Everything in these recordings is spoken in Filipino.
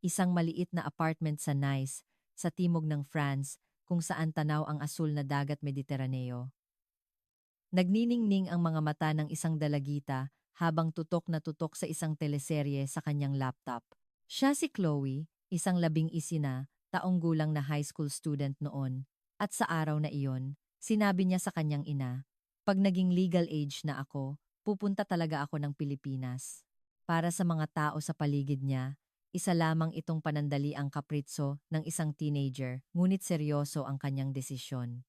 Isang maliit na apartment sa Nice, sa timog ng France, kung saan tanaw ang asul na dagat Mediteraneo. Nagniningning ang mga mata ng isang dalagita habang tutok na tutok sa isang teleserye sa kanyang laptop. Siya si Chloe, isang 11 na, taong gulang na high school student noon. At sa araw na iyon, sinabi niya sa kanyang ina, "Pag naging legal age na ako, pupunta talaga ako ng Pilipinas." Para sa mga tao sa paligid niya, isa lamang itong panandaliang kapritso ng isang teenager, ngunit seryoso ang kanyang desisyon.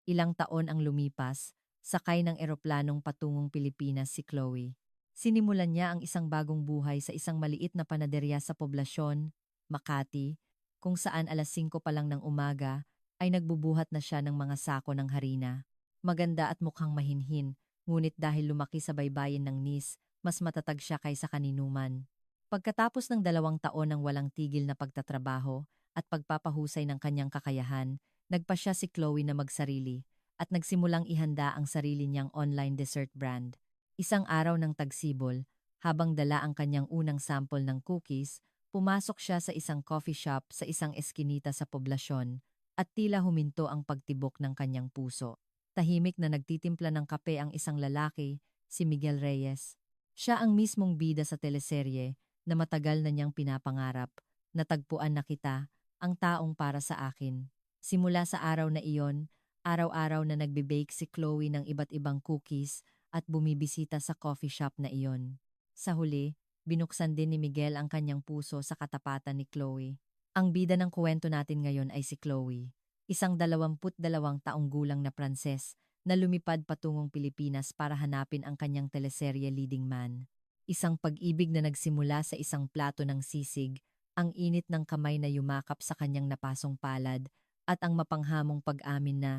Ilang taon ang lumipas, sakay ng eroplanong patungong Pilipinas si Chloe. Sinimulan niya ang isang bagong buhay sa isang maliit na panaderya sa poblasyon, Makati, kung saan alas 5 pa lang ng umaga ay nagbubuhat na siya ng mga sako ng harina. Maganda at mukhang mahinhin, ngunit dahil lumaki sa baybayin ng Nice, mas matatag siya kaysa kaninuman. Pagkatapos ng 2 taon ng walang tigil na pagtatrabaho at pagpapahusay ng kanyang kakayahan, nagpasya si Chloe na magsarili at nagsimulang ihanda ang sarili niyang online dessert brand. Isang araw ng tagsibol, habang dala ang kanyang unang sample ng cookies, pumasok siya sa isang coffee shop sa isang eskinita sa poblasyon at tila huminto ang pagtibok ng kanyang puso. Tahimik na nagtitimpla ng kape ang isang lalaki, si Miguel Reyes. Siya ang mismong bida sa teleserye na matagal na niyang pinapangarap. Natagpuan na kita, ang taong para sa akin. Simula sa araw na iyon, araw-araw na nagbe-bake si Chloe ng iba't ibang cookies at bumibisita sa coffee shop na iyon. Sa huli, binuksan din ni Miguel ang kanyang puso sa katapatan ni Chloe. Ang bida ng kuwento natin ngayon ay si Chloe, isang 22 taong gulang na Pranses na lumipad patungong Pilipinas para hanapin ang kanyang teleserye leading man. Isang pag-ibig na nagsimula sa isang plato ng sisig, ang init ng kamay na yumakap sa kanyang napasong palad, at ang mapanghamong pag-amin na,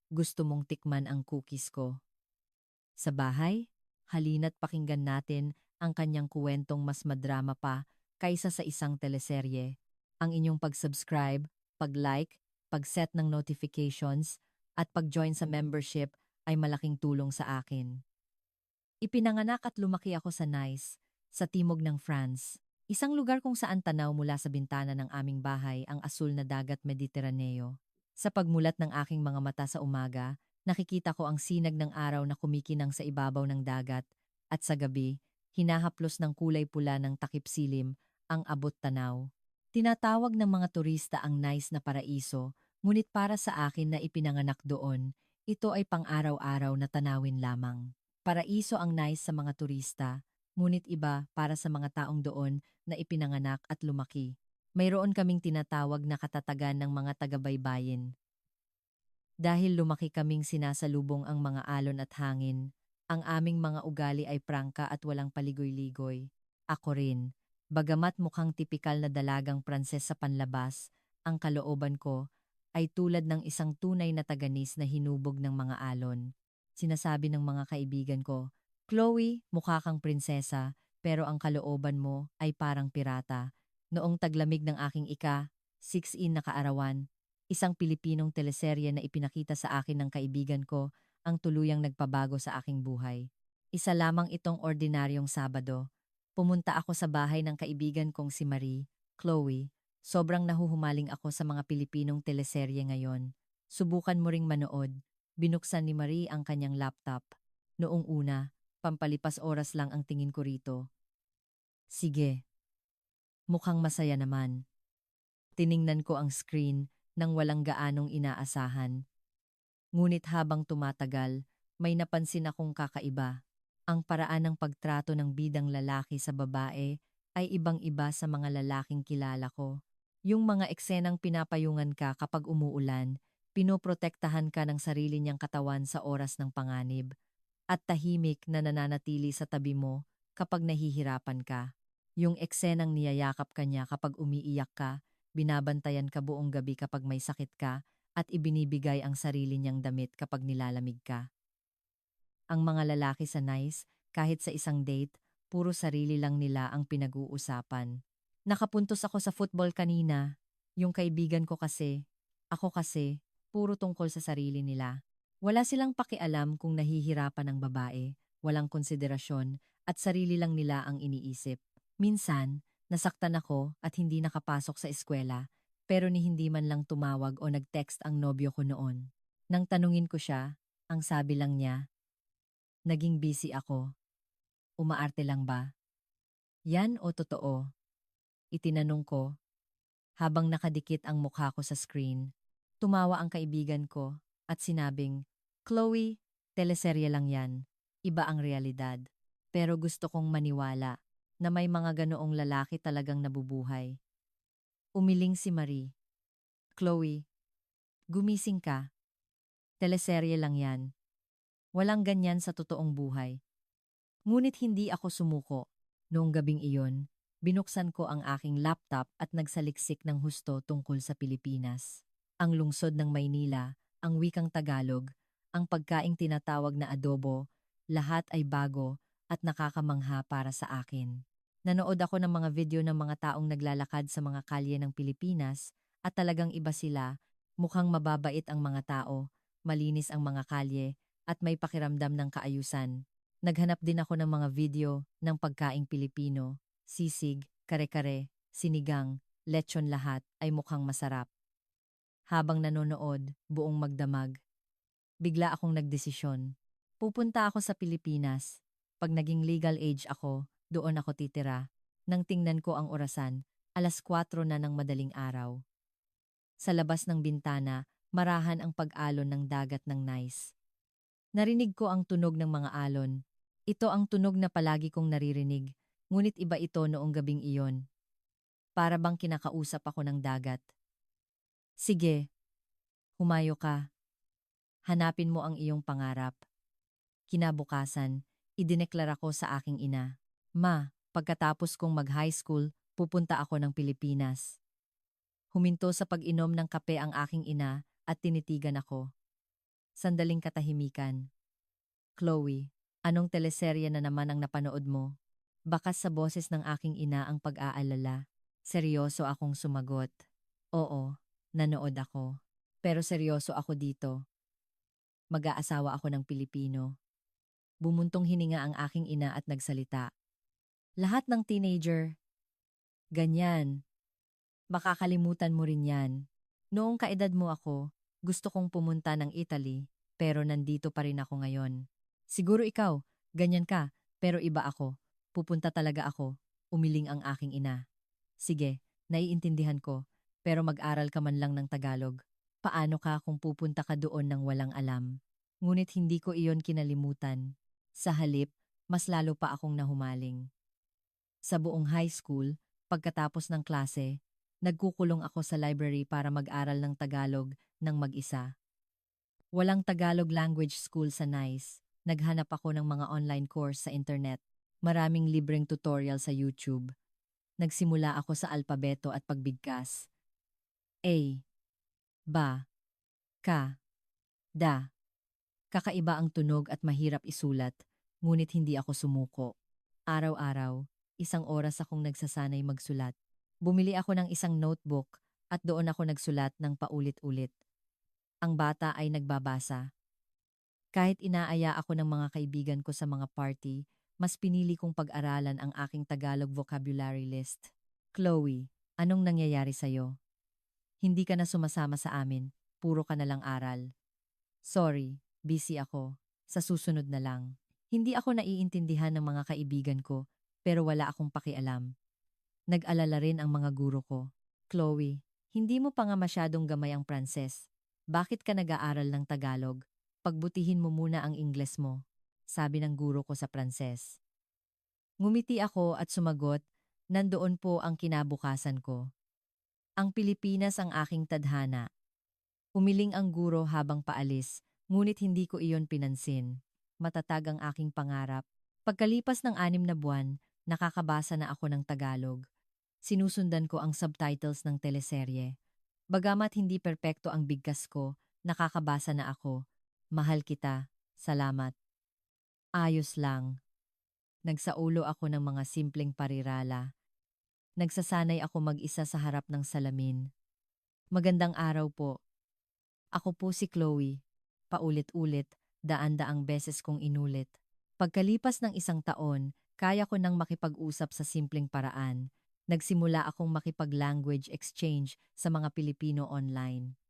"Gusto mong tikman ang cookies ko." Sa bahay, halina't pakinggan natin ang kanyang kuwentong mas madrama pa kaysa sa isang teleserye. Ang inyong pag-subscribe, pag-like, pag-set ng notifications, at pag-join sa membership ay malaking tulong sa akin. Ipinanganak at lumaki ako sa Nice, sa timog ng France. Isang lugar kung saan tanaw mula sa bintana ng aming bahay ang asul na dagat Mediteraneo. Sa pagmulat ng aking mga mata sa umaga, nakikita ko ang sinag ng araw na kumikinang sa ibabaw ng dagat, at sa gabi, hinahaplos ng kulay pula ng takip silim ang abot tanaw. Tinatawag ng mga turista ang Nice na paraiso, ngunit para sa akin na ipinanganak doon, ito ay pang-araw-araw na tanawin lamang. Paraiso ang Nice sa mga turista, ngunit iba para sa mga taong doon na ipinanganak at lumaki. Mayroon kaming tinatawag na katatagan ng mga taga-baybayin. Dahil lumaki kaming sinasalubong ang mga alon at hangin, ang aming mga ugali ay prangka at walang paligoy-ligoy. Ako rin. Bagamat mukhang tipikal na dalagang Pranses sa panlabas, ang kalooban ko ay tulad ng isang tunay na taganis na hinubog ng mga alon. Sinasabi ng mga kaibigan ko, "Chloe, mukha kang prinsesa, pero ang kalooban mo ay parang pirata." Noong taglamig ng aking ika-6 na kaarawan, isang Pilipinong teleserye na ipinakita sa akin ng kaibigan ko ang tuluyang nagpabago sa aking buhay. Isa lamang itong ordinaryong Sabado. Pumunta ako sa bahay ng kaibigan kong si Marie, Chloe. Sobrang nahuhumaling ako sa mga Pilipinong teleserye ngayon. Subukan mo ring manood. Binuksan ni Marie ang kanyang laptop. Noong una, pampalipas oras lang ang tingin ko rito. Sige, mukhang masaya naman. Tiningnan ko ang screen nang walang gaanong inaasahan. Ngunit habang tumatagal, may napansin akong kakaiba. Ang paraan ng pagtrato ng bidang lalaki sa babae ay ibang-iba sa mga lalaking kilala ko. Yung mga eksenang pinapayungan ka kapag umuulan, pinoprotektahan ka ng sarili niyang katawan sa oras ng panganib, at tahimik na nananatili sa tabi mo kapag nahihirapan ka. Yung eksenang niyayakap ka niya kapag umiiyak ka, binabantayan ka buong gabi kapag may sakit ka, at ibinibigay ang sarili niyang damit kapag nilalamig ka. Ang mga lalaki sa Nice, kahit sa isang date, puro sarili lang nila ang pinag-uusapan. Nakapuntos ako sa football kanina. Yung kaibigan ko kasi, ako kasi, puro tungkol sa sarili nila. Wala silang pakialam kung nahihirapan ang babae, walang konsiderasyon, at sarili lang nila ang iniisip. Minsan, Nasaktan ako at hindi nakapasok sa eskwela, pero ni hindi man lang tumawag o nag-text ang nobyo ko noon. Nang tanungin ko siya, ang sabi lang niya, naging busy ako. Umaarte lang ba? Yan o totoo? Itinanong ko, habang nakadikit ang mukha ko sa screen. Tumawa ang kaibigan ko at sinabing, Chloe, teleserye lang yan. Iba ang realidad. Pero gusto kong maniwala na may mga ganoong lalaki talagang nabubuhay. Umiling si Marie. Chloe, gumising ka. Teleserye lang yan. Walang ganyan sa totoong buhay. Ngunit hindi ako sumuko. Noong gabing iyon, binuksan ko ang aking laptop at nagsaliksik ng husto tungkol sa Pilipinas. Ang lungsod ng Maynila, ang wikang Tagalog, ang pagkaing tinatawag na adobo, lahat ay bago at nakakamangha para sa akin. Nanood ako ng mga video ng mga taong naglalakad sa mga kalye ng Pilipinas at talagang iba sila, mukhang mababait ang mga tao, malinis ang mga kalye at may pakiramdam ng kaayusan. Naghanap din ako ng mga video ng pagkaing Pilipino, sisig, kare-kare, sinigang, lechon lahat ay mukhang masarap. Habang nanonood, buong magdamag, bigla akong nagdesisyon. Pupunta ako sa Pilipinas. Pag naging legal age ako, doon ako titira. Nang tingnan ko ang orasan, 4:00 na ng madaling araw. Sa labas ng bintana, marahan ang pag-alon ng dagat ng Nice. Narinig ko ang tunog ng mga alon. Ito ang tunog na palagi kong naririnig, ngunit iba ito noong gabing iyon. Para bang kinakausap ako ng dagat. Sige, humayo ka. Hanapin mo ang iyong pangarap. Kinabukasan, idineklara ko sa aking ina. Ma, pagkatapos kong mag-high school, pupunta ako ng Pilipinas. Huminto sa pag-inom ng kape ang aking ina at tinitigan ako. Sandaling katahimikan. Chloe, anong teleserye na naman ang napanood mo? Bakas sa boses ng aking ina ang pag-aalala. Seryoso akong sumagot. Oo, nanood ako. Pero seryoso ako dito. Mag-aasawa ako ng Pilipino. Bumuntong hininga ang aking ina at nagsalita. Lahat ng teenager, ganyan. Makakalimutan mo rin yan. Noong kaedad mo ako, gusto kong pumunta ng Italy, pero nandito pa rin ako ngayon. Siguro ikaw, ganyan ka, pero iba ako. Pupunta talaga ako, umiling ang aking ina. Sige, naiintindihan ko, pero mag-aral ka man lang ng Tagalog. Paano ka kung pupunta ka doon ng walang alam? Ngunit hindi ko iyon kinalimutan. Sa halip, mas lalo pa akong nahumaling. Sa buong high school, pagkatapos ng klase, nagkukulong ako sa library para mag-aral ng Tagalog ng mag-isa. Walang Tagalog language school sa NICE. Naghanap ako ng mga online course sa internet. Maraming libreng tutorial sa YouTube. Nagsimula ako sa alpabeto at pagbigkas. A, ba, ka, da. Kakaiba ang tunog at mahirap isulat, ngunit hindi ako sumuko. Araw-araw, 1 oras akong nagsasanay magsulat. Bumili ako ng isang notebook at doon ako nagsulat ng paulit-ulit. Ang bata ay nagbabasa. Kahit inaaya ako ng mga kaibigan ko sa mga party, mas pinili kong pag-aralan ang aking Tagalog vocabulary list. Chloe, anong nangyayari sa'yo? Hindi ka na sumasama sa amin, puro ka na lang aral. Sorry, busy ako. Sa susunod na lang. Hindi ako naiintindihan ng mga kaibigan ko, pero wala akong pakialam. Nag-alala rin ang mga guro ko. Chloe, hindi mo pa nga masyadong gamay ang Pranses. Bakit ka nag-aaral ng Tagalog? Pagbutihin mo muna ang Ingles mo, sabi ng guro ko sa Pranses. Ngumiti ako at sumagot, nandoon po ang kinabukasan ko. Ang Pilipinas ang aking tadhana. Umiling ang guro habang paalis, ngunit hindi ko iyon pinansin. Matatag ang aking pangarap. Pagkalipas ng 6 na buwan, nakakabasa na ako ng Tagalog. Sinusundan ko ang subtitles ng teleserye. Bagamat hindi perpekto ang bigkas ko, nakakabasa na ako. Mahal kita. Salamat. Ayos lang. Nagsaulo ako ng mga simpleng parirala. Nagsasanay ako mag-isa sa harap ng salamin. Magandang araw po. Ako po si Chloe. Paulit-ulit, daan-daang beses kong inulit. Pagkalipas ng 1 taon, kaya ko nang makipag-usap sa simpleng paraan. Nagsimula akong makipag-language exchange sa mga Pilipino online.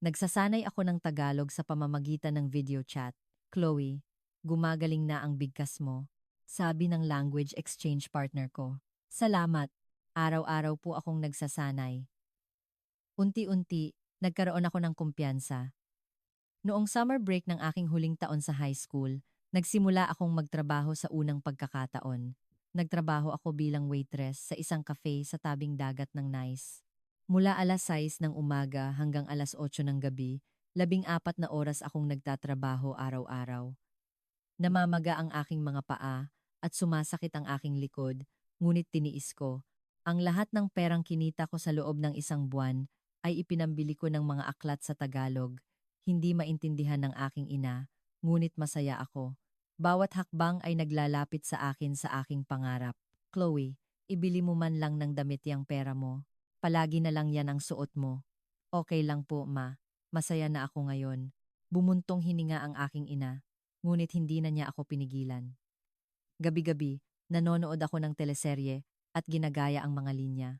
Nagsasanay ako ng Tagalog sa pamamagitan ng video chat. Chloe, gumagaling na ang bigkas mo, sabi ng language exchange partner ko. Salamat. Araw-araw po akong nagsasanay. Unti-unti, nagkaroon ako ng kumpiyansa. Noong summer break ng aking huling taon sa high school, nagsimula akong magtrabaho sa unang pagkakataon. Nagtrabaho ako bilang waitress sa isang cafe sa tabing dagat ng Nice. Mula alas 6 ng umaga hanggang alas 8 ng gabi, 14 na oras akong nagtatrabaho araw-araw. Namamaga ang aking mga paa at sumasakit ang aking likod, ngunit tiniis ko. Ang lahat ng perang kinita ko sa loob ng isang buwan ay ipinambili ko ng mga aklat sa Tagalog. Hindi maintindihan ng aking ina, ngunit masaya ako. Bawat hakbang ay naglalapit sa akin sa aking pangarap. Chloe, ibili mo man lang ng damit yang pera mo. Palagi na lang yan ang suot mo. Okay lang po, ma. Masaya na ako ngayon. Bumuntong hininga ang aking ina, ngunit hindi na niya ako pinigilan. Gabi-gabi, nanonood ako ng teleserye at ginagaya ang mga linya.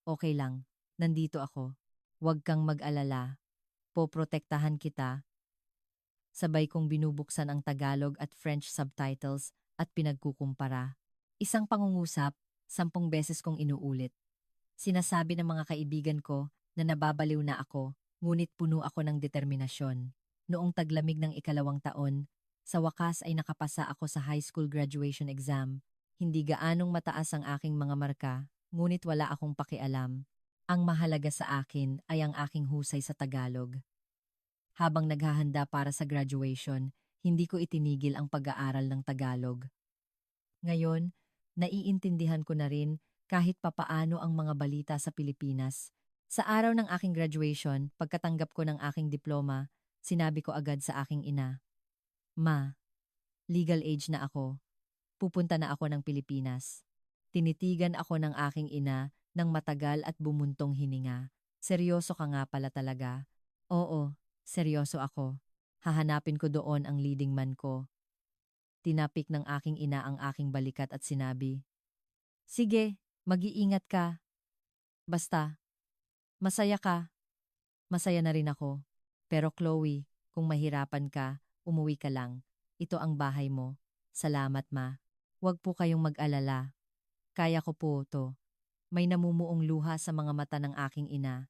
Okay lang, nandito ako. Huwag kang mag-alala. Poprotektahan kita. Sabay kong binubuksan ang Tagalog at French subtitles at pinagkukumpara. Isang pangungusap, 10 beses kong inuulit. Sinasabi ng mga kaibigan ko na nababaliw na ako, ngunit puno ako ng determinasyon. Noong taglamig ng ikalawang taon, sa wakas ay nakapasa ako sa high school graduation exam. Hindi gaanong mataas ang aking mga marka, ngunit wala akong pakialam. Ang mahalaga sa akin ay ang aking husay sa Tagalog. Habang naghahanda para sa graduation, hindi ko itinigil ang pag-aaral ng Tagalog. Ngayon, naiintindihan ko na rin kahit papaano ang mga balita sa Pilipinas. Sa araw ng aking graduation, pagkatanggap ko ng aking diploma, sinabi ko agad sa aking ina, "Ma, legal age na ako. Pupunta na ako ng Pilipinas." Tinitigan ako ng aking ina ng matagal at bumuntong hininga. "Seryoso ka nga pala talaga?" "Oo, seryoso ako. Hahanapin ko doon ang leading man ko." Tinapik ng aking ina ang aking balikat at sinabi, "Sige, mag-iingat ka. Basta, masaya ka." Masaya na rin ako. "Pero Chloe, kung mahirapan ka, umuwi ka lang. Ito ang bahay mo. Salamat, ma. Huwag po kayong mag-alala. Kaya ko po to." May namumuong luha sa mga mata ng aking ina.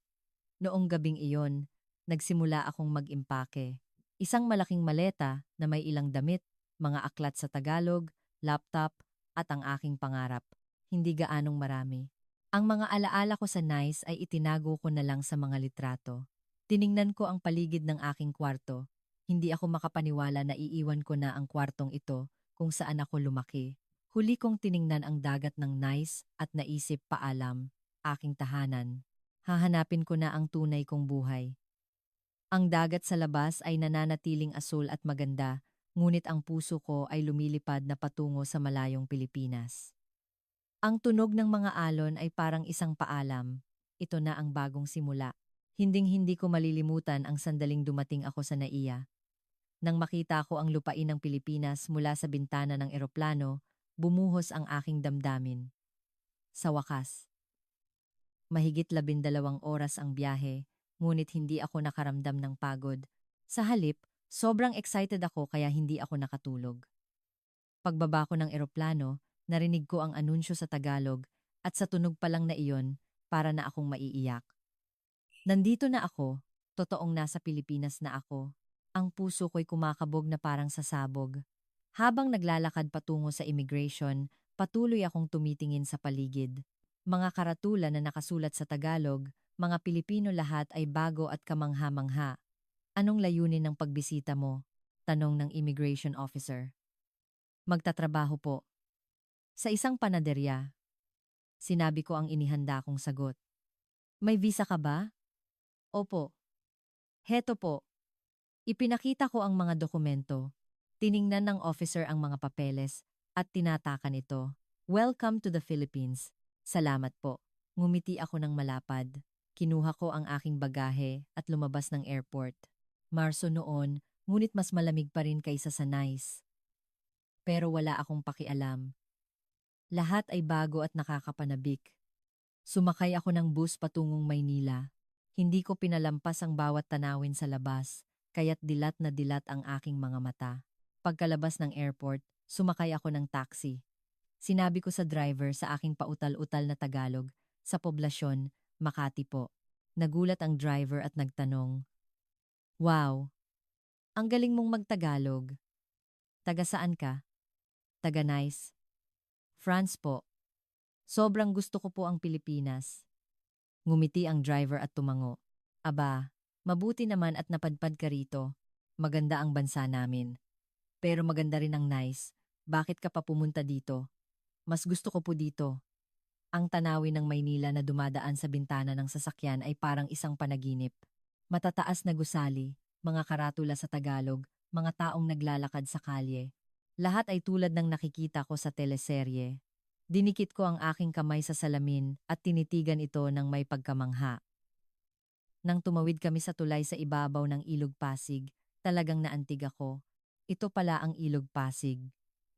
Noong gabing iyon, nagsimula akong mag-impake. Isang malaking maleta na may ilang damit, mga aklat sa Tagalog, laptop, at ang aking pangarap. Hindi gaanong marami. Ang mga alaala ko sa Nice ay itinago ko na lang sa mga litrato. Tiningnan ko ang paligid ng aking kwarto. Hindi ako makapaniwala na iiwan ko na ang kwartong ito kung saan ako lumaki. Huli kong tiningnan ang dagat ng Nice at naisip, paalam, aking tahanan. Hahanapin ko na ang tunay kong buhay. Ang dagat sa labas ay nananatiling asul at maganda, ngunit ang puso ko ay lumilipad na patungo sa malayong Pilipinas. Ang tunog ng mga alon ay parang isang paalam. Ito na ang bagong simula. Hinding-hindi ko malilimutan ang sandaling dumating ako sa NAIA. Nang makita ko ang lupain ng Pilipinas mula sa bintana ng eroplano, bumuhos ang aking damdamin. Sa wakas, mahigit 12 oras ang biyahe, ngunit hindi ako nakaramdam ng pagod. Sa halip, sobrang excited ako kaya hindi ako nakatulog. Pagbaba ko ng eroplano, narinig ko ang anunsyo sa Tagalog at sa tunog pa lang na iyon, para na akong maiiyak. Nandito na ako, totoong nasa Pilipinas na ako. Ang puso ko'y kumakabog na parang sasabog. Habang naglalakad patungo sa immigration, patuloy akong tumitingin sa paligid. Mga karatula na nakasulat sa Tagalog, mga Pilipino lahat ay bago at kamangha-mangha. "Anong layunin ng pagbisita mo?" tanong ng immigration officer. "Magtatrabaho po." "Sa isang panaderya." Sinabi ko ang inihanda kong sagot. "May visa ka ba?" "Opo." "Heto po." Ipinakita ko ang mga dokumento. Tiningnan ng officer ang mga papeles at tinatakan ito. "Welcome to the Philippines." "Salamat po." Ngumiti ako ng malapad. Kinuha ko ang aking bagahe at lumabas ng airport. Marso noon, ngunit mas malamig pa rin kaysa sa Nice. Pero wala akong pakialam. Lahat ay bago at nakakapanabik. Sumakay ako ng bus patungong Maynila. Hindi ko pinalampas ang bawat tanawin sa labas, kaya't dilat na dilat ang aking mga mata. Pagkalabas ng airport, sumakay ako ng taxi. Sinabi ko sa driver sa aking pautal-utal na Tagalog, sa poblasyon, Makati po. Nagulat ang driver at nagtanong, "Wow, ang galing mong magtagalog. Taga saan ka?" "Taga Nice." "France po. Sobrang gusto ko po ang Pilipinas." Ngumiti ang driver at tumango. "Aba, mabuti naman at napadpad ka rito. Maganda ang bansa namin. Pero maganda rin ang Nice. Bakit ka pa pumunta dito?" "Mas gusto ko po dito." Ang tanawin ng Maynila na dumadaan sa bintana ng sasakyan ay parang isang panaginip. Matataas na gusali, mga karatula sa Tagalog, mga taong naglalakad sa kalye. Lahat ay tulad ng nakikita ko sa teleserye. Dinikit ko ang aking kamay sa salamin at tinitigan ito ng may pagkamangha. Nang tumawid kami sa tulay sa ibabaw ng Ilog Pasig, talagang naantig ako. Ito pala ang Ilog Pasig.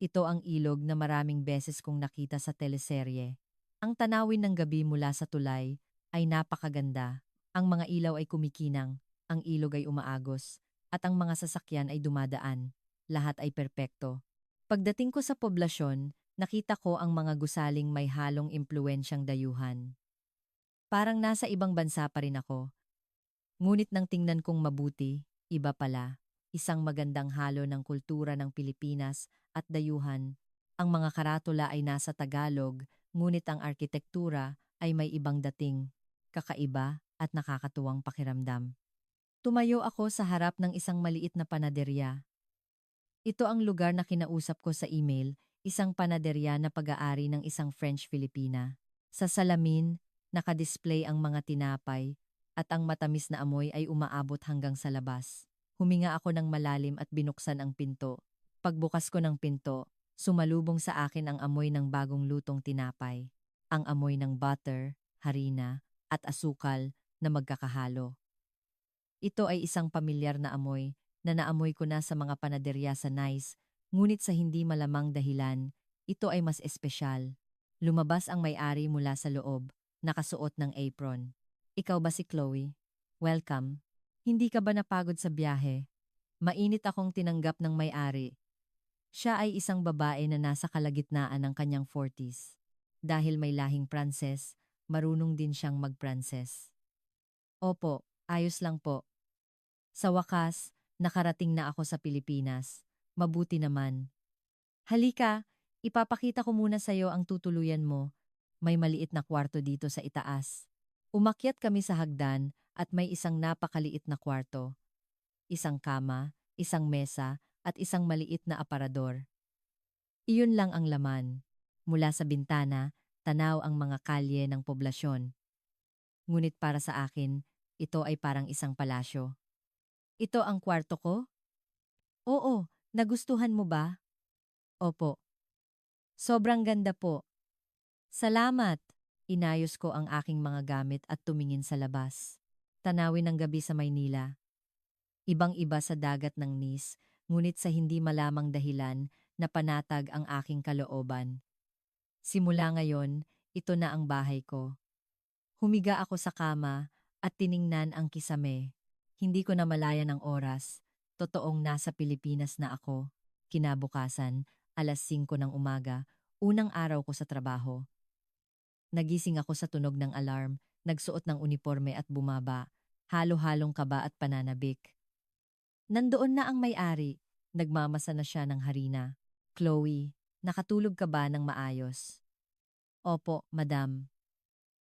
Ito ang ilog na maraming beses kong nakita sa teleserye. Ang tanawin ng gabi mula sa tulay ay napakaganda. Ang mga ilaw ay kumikinang, ang ilog ay umaagos, at ang mga sasakyan ay dumadaan. Lahat ay perpekto. Pagdating ko sa poblasyon, nakita ko ang mga gusaling may halong impluensyang dayuhan. Parang nasa ibang bansa pa rin ako. Ngunit nang tingnan kong mabuti, iba pala. Isang magandang halo ng kultura ng Pilipinas at dayuhan. Ang mga karatula ay nasa Tagalog, ngunit ang arkitektura ay may ibang dating, kakaiba at nakakatuwang pakiramdam. Tumayo ako sa harap ng isang maliit na panaderya. Ito ang lugar na kinausap ko sa email, isang panaderya na pag-aari ng isang French-Filipina. Sa salamin, nakadisplay ang mga tinapay, at ang matamis na amoy ay umaabot hanggang sa labas. Huminga ako ng malalim at binuksan ang pinto. Pagbukas ko ng pinto, sumalubong sa akin ang amoy ng bagong lutong tinapay. Ang amoy ng butter, harina, at asukal na magkakahalo. Ito ay isang pamilyar na amoy na naamoy ko na sa mga panaderya sa Nice, ngunit sa hindi malamang dahilan, ito ay mas espesyal. Lumabas ang may-ari mula sa loob, nakasuot ng apron. "Ikaw ba si Chloe? Welcome. Hindi ka ba napagod sa biyahe?" Mainit akong tinanggap ng may-ari. Siya ay isang babae na nasa kalagitnaan ng kanyang 40s. Dahil may lahing Pranses, marunong din siyang mag-Pranses. "Opo, ayos lang po. Sa wakas, nakarating na ako sa Pilipinas. Mabuti naman. Halika, ipapakita ko muna sa iyo ang tutuluyan mo. May maliit na kwarto dito sa itaas." Umakyat kami sa hagdan at may isang napakaliit na kwarto. Isang kama, isang mesa, at isang maliit na aparador. Iyon lang ang laman. Mula sa bintana, tanaw ang mga kalye ng poblasyon. Ngunit para sa akin, ito ay parang isang palasyo. "Ito ang kwarto ko?" "Oo, nagustuhan mo ba?" "Opo. Sobrang ganda po." "Salamat." Inayos ko ang aking mga gamit at tumingin sa labas. Tanawin ng gabi sa Maynila. Ibang-iba sa dagat ng Nice, ngunit sa hindi malamang dahilan na panatag ang aking kalooban. Simula ngayon, ito na ang bahay ko. Humiga ako sa kama at tiningnan ang kisame. Hindi ko namalayan ang oras. Totoong nasa Pilipinas na ako. Kinabukasan, 5:00 ng umaga, unang araw ko sa trabaho. Nagising ako sa tunog ng alarm, nagsuot ng uniforme at bumaba. Halo-halong kaba at pananabik. Nandoon na ang may-ari. Nagmamasa na siya ng harina. "Chloe, nakatulog ka ba ng maayos?" "Opo, madam."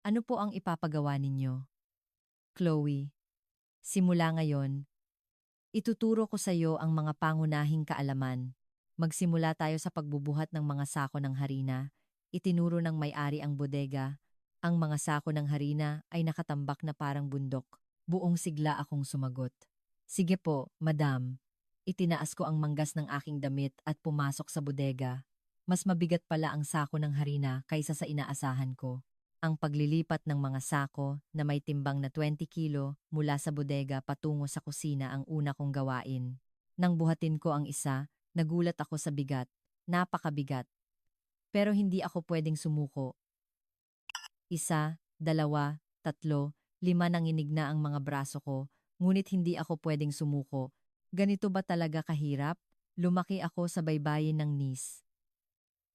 "Ano po ang ipapagawa ninyo?" "Chloe, simula ngayon, ituturo ko sa iyo ang mga pangunahing kaalaman. Magsimula tayo sa pagbubuhat ng mga sako ng harina." Itinuro ng may-ari ang bodega. Ang mga sako ng harina ay nakatambak na parang bundok. Buong sigla akong sumagot. "Sige po, madam." Itinaas ko ang manggas ng aking damit at pumasok sa bodega. Mas mabigat pala ang sako ng harina kaysa sa inaasahan ko. Ang paglilipat ng mga sako na may timbang na 20 kilo mula sa bodega patungo sa kusina ang una kong gawain. Nang buhatin ko ang isa, nagulat ako sa bigat. Napakabigat. Pero hindi ako pwedeng sumuko. Isa, 2, 3, 5 nanginig na ang mga braso ko, ngunit hindi ako pwedeng sumuko. Ganito ba talaga kahirap? Lumaki ako sa baybayin ng Nice.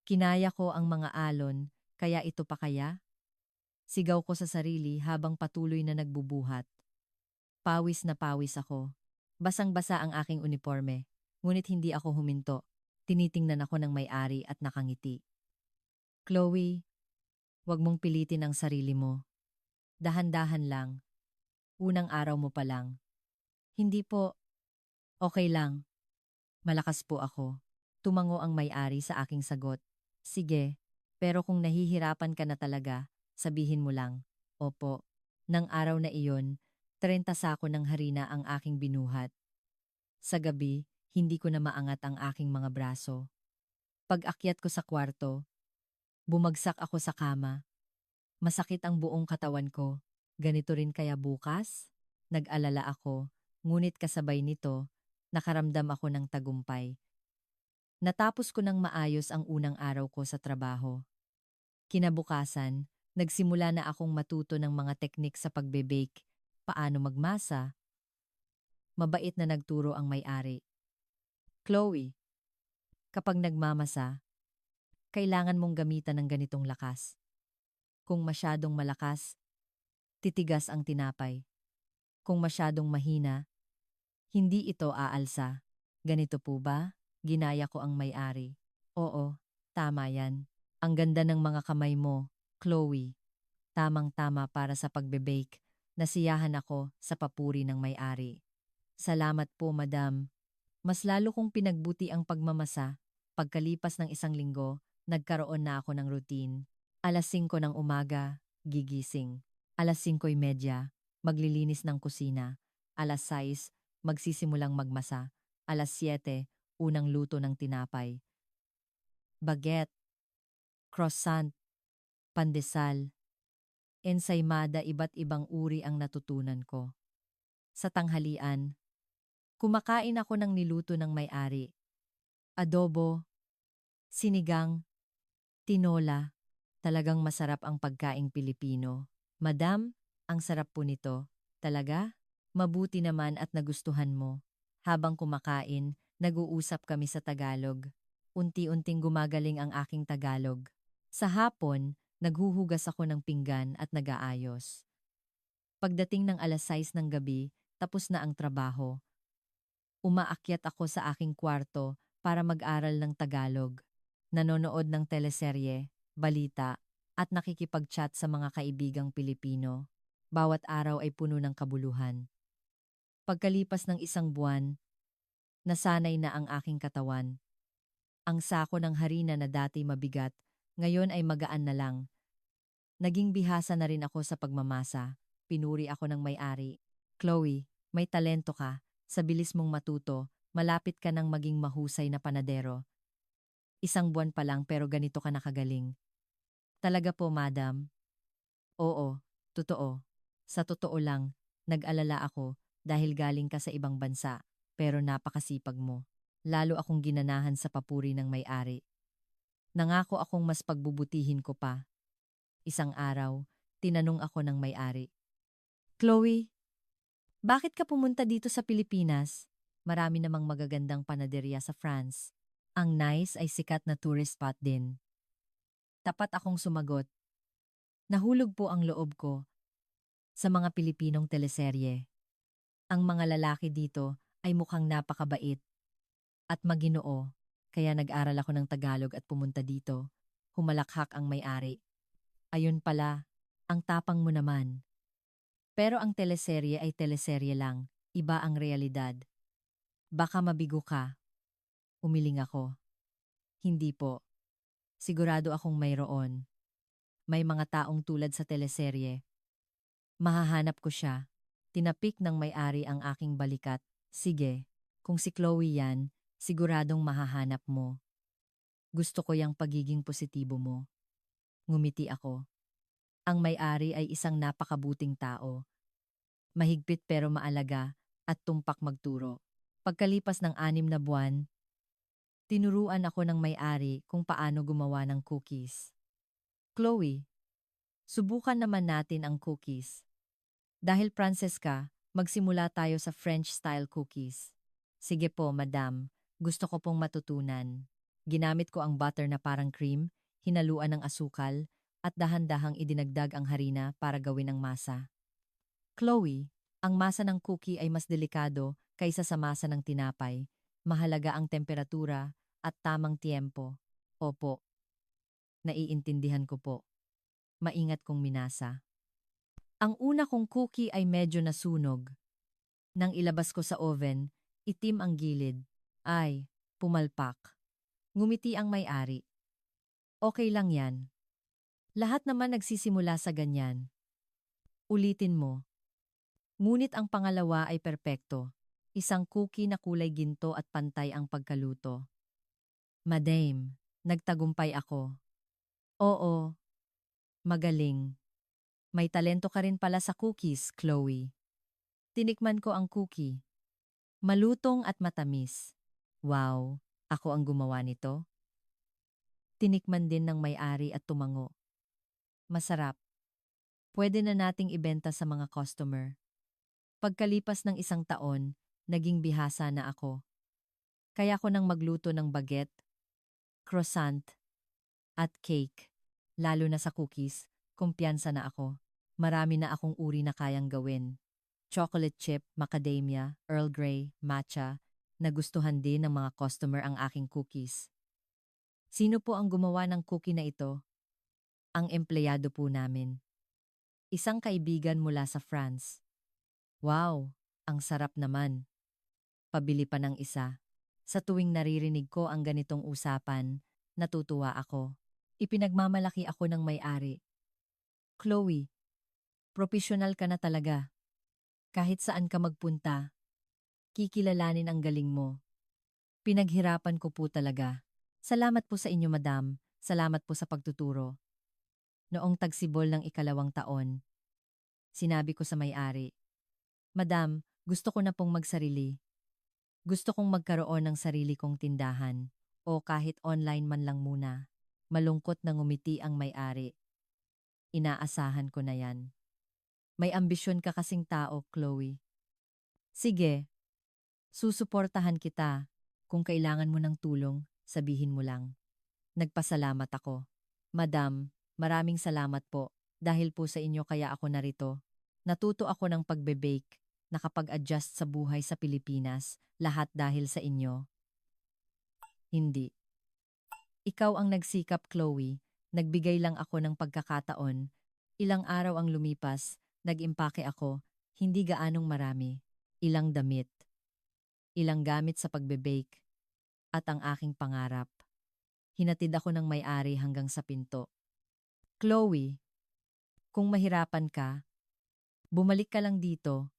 Kinaya ko ang mga alon, kaya ito pa kaya? Sigaw ko sa sarili habang patuloy na nagbubuhat. Pawis na pawis ako. Basang-basa ang aking uniforme, ngunit hindi ako huminto. Tinitingnan ako ng may-ari at nakangiti. Chloe, wag mong pilitin ang sarili mo. Dahan-dahan lang. Unang araw mo pa lang. Hindi po. Okay lang. Malakas po ako. Tumango ang may-ari sa aking sagot. Sige, pero kung nahihirapan ka na talaga, sabihin mo lang. Opo. Nang araw na iyon, 30 sako ng harina ang aking binuhat. Sa gabi, hindi ko na maangat ang aking mga braso. Pag-akyat ko sa kwarto, bumagsak ako sa kama. Masakit ang buong katawan ko. Ganito rin kaya bukas? Nag-alala ako, ngunit kasabay nito, nakaramdam ako ng tagumpay. Natapos ko ng maayos ang unang araw ko sa trabaho. Kinabukasan, nagsimula na akong matuto ng mga teknik sa pagbe-bake, paano magmasa. Mabait na nagturo ang may-ari. Chloe, kapag nagmamasa, kailangan mong gamitan ng ganitong lakas. Kung masyadong malakas, titigas ang tinapay. Kung masyadong mahina, hindi ito aalsa. Ganito po ba? Ginaya ko ang may-ari. Oo, tama yan. Ang ganda ng mga kamay mo, Chloe. Tamang-tama para sa pagbe-bake. Nasiyahan ako sa papuri ng may-ari. Salamat po, madam. Mas lalo kong pinagbuti ang pagmamasa. Pagkalipas ng 1 linggo, nagkaroon na ako ng routine. 5:00 ng umaga, gigising. 5:30, maglilinis ng kusina. 6:00, magsisimulang magmasa. 7:00, unang luto ng tinapay. Baguette, croissant, pandesal, ensaymada, iba't ibang uri ang natutunan ko. Sa tanghalian, kumakain ako ng niluto ng may-ari. Adobo, sinigang, tinola. Talagang masarap ang pagkaing Pilipino. Madam, ang sarap po nito. Talaga? Mabuti naman at nagustuhan mo. Habang kumakain, nag-uusap kami sa Tagalog. Unti-unting gumagaling ang aking Tagalog. Sa hapon, naghuhugas ako ng pinggan at nag-aayos. Pagdating ng 6:00 ng gabi, tapos na ang trabaho. Umaakyat ako sa aking kwarto para mag-aral ng Tagalog. Nanonood ng teleserye, balita, at nakikipag-chat sa mga kaibigang Pilipino. Bawat araw ay puno ng kabuluhan. Pagkalipas ng 1 buwan, nasanay na ang aking katawan. Ang sako ng harina na dati mabigat, ngayon ay magaan na lang. Naging bihasa na rin ako sa pagmamasa. Pinuri ako ng may-ari. Chloe, may talento ka. Sa bilis mong matuto, malapit ka nang maging mahusay na panadero. 1 buwan pa lang pero ganito ka nakagaling. Talaga po, madam? Oo, totoo. Sa totoo lang, nag-alala ako dahil galing ka sa ibang bansa, pero napakasipag mo. Lalo akong ginanahan sa papuri ng may-ari. Nangako akong mas pagbubutihin ko pa. Isang araw, tinanong ako ng may-ari. Chloe, bakit ka pumunta dito sa Pilipinas? Marami namang magagandang panaderya sa France. Ang Nice ay sikat na tourist spot din. Tapat akong sumagot. Nahulog po ang loob ko sa mga Pilipinong teleserye. Ang mga lalaki dito ay mukhang napakabait at maginoo, kaya nag-aral ako ng Tagalog at pumunta dito. Humalakhak ang may-ari. Ayun pala, ang tapang mo naman. Pero ang teleserye ay teleserye lang, iba ang realidad. Baka mabigo ka. Umiling ako. Hindi po. Sigurado akong mayroon. May mga taong tulad sa teleserye. Mahahanap ko siya. Tinapik ng may-ari ang aking balikat. Sige, kung si Chloe yan, siguradong mahahanap mo. Gusto ko yung pagiging positibo mo. Ngumiti ako. Ang may-ari ay isang napakabuting tao. Mahigpit pero maalaga at tumpak magturo. Pagkalipas ng 6 na buwan, tinuruan ako ng may-ari kung paano gumawa ng cookies. Chloe, Subukan naman natin ang cookies. Dahil Frances ka, magsimula tayo sa French-style cookies. Sige po, madam. Gusto ko pong matutunan. Ginamit ko ang butter na parang cream, hinaluan ng asukal, at dahan-dahang idinagdag ang harina para gawin ang masa. Chloe, ang masa ng cookie ay mas delikado kaysa sa masa ng tinapay. Mahalaga ang temperatura at tamang tiempo. Opo, naiintindihan ko po. Maingat kong minasa. Ang una kong cookie ay medyo nasunog. Nang ilabas ko sa oven, itim ang gilid. Ay, pumalpak. Ngumiti ang may-ari. Okay lang yan. Lahat naman nagsisimula sa ganyan. Ulitin mo. Ngunit ang pangalawa ay perpekto. Isang cookie na kulay ginto at pantay ang pagkaluto. Madame, nagtagumpay ako. Oo, magaling. May talento ka rin pala sa cookies, Chloe. Tinikman ko ang cookie. Malutong at matamis. Wow, ako ang gumawa nito? Tinikman din ng may-ari at tumango. Masarap. Pwede na nating ibenta sa mga customer. Pagkalipas ng 1 taon, naging bihasa na ako. Kaya ko nang magluto ng baguette, croissant, at cake. Lalo na sa cookies, kumpiyansa na ako. Marami na akong uri na kayang gawin. Chocolate chip, macadamia, Earl Grey, matcha. Nagustuhan din ng mga customer ang aking cookies. Sino po ang gumawa ng cookie na ito? Ang empleyado po namin. Isang kaibigan mula sa France. Wow, ang sarap naman. Pabili pa ng isa. Sa tuwing naririnig ko ang ganitong usapan, natutuwa ako. Ipinagmamalaki ako ng may-ari. Chloe, profesional ka na talaga. Kahit saan ka magpunta, kikilalanin ang galing mo. Pinaghirapan ko po talaga. Salamat po sa inyo, madam. Salamat po sa pagtuturo. Noong tagsibol ng 2 taon, sinabi ko sa may-ari, Madam, gusto ko na pong magsarili. Gusto kong magkaroon ng sarili kong tindahan o kahit online man lang muna. Malungkot na ngumiti ang may-ari. Inaasahan ko na yan. May ambisyon ka kasing tao, Chloe. Sige, susuportahan kita. Kung kailangan mo ng tulong, sabihin mo lang. Nagpasalamat ako. Madam, maraming salamat po. Dahil po sa inyo kaya ako narito. Natuto ako ng pagbe-bake, nakapag-adjust sa buhay sa Pilipinas, lahat dahil sa inyo. Hindi. Ikaw ang nagsikap, Chloe. Nagbigay lang ako ng pagkakataon. Ilang araw ang lumipas, nag-impake ako, hindi gaanong marami. Ilang damit. Ilang gamit sa pagbe-bake. At ang aking pangarap. Hinatid ako ng may-ari hanggang sa pinto. Chloe, kung mahirapan ka, bumalik ka lang dito.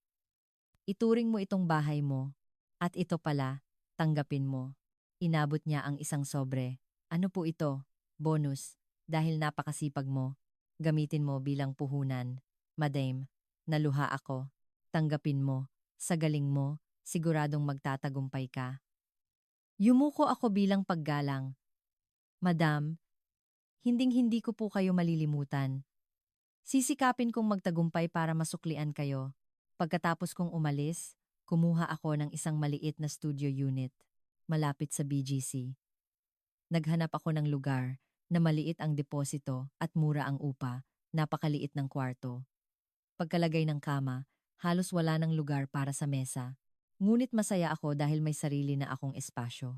Ituring mo itong bahay mo. At ito pala, tanggapin mo. Inabot niya ang isang sobre. Ano po ito? Bonus. Dahil napakasipag mo. Gamitin mo bilang puhunan. Madame, naluha ako. Tanggapin mo. Sa galing mo, siguradong magtatagumpay ka. Yumuko ako bilang paggalang. Madam, hinding-hindi ko po kayo malilimutan. Sisikapin kong magtagumpay para masuklian kayo. Pagkatapos kong umalis, kumuha ako ng isang maliit na studio unit, malapit sa BGC. Naghanap ako ng lugar na maliit ang deposito at mura ang upa, napakaliit ng kwarto. Pagkalagay ng kama, halos wala ng lugar para sa mesa. Ngunit masaya ako dahil may sarili na akong espasyo.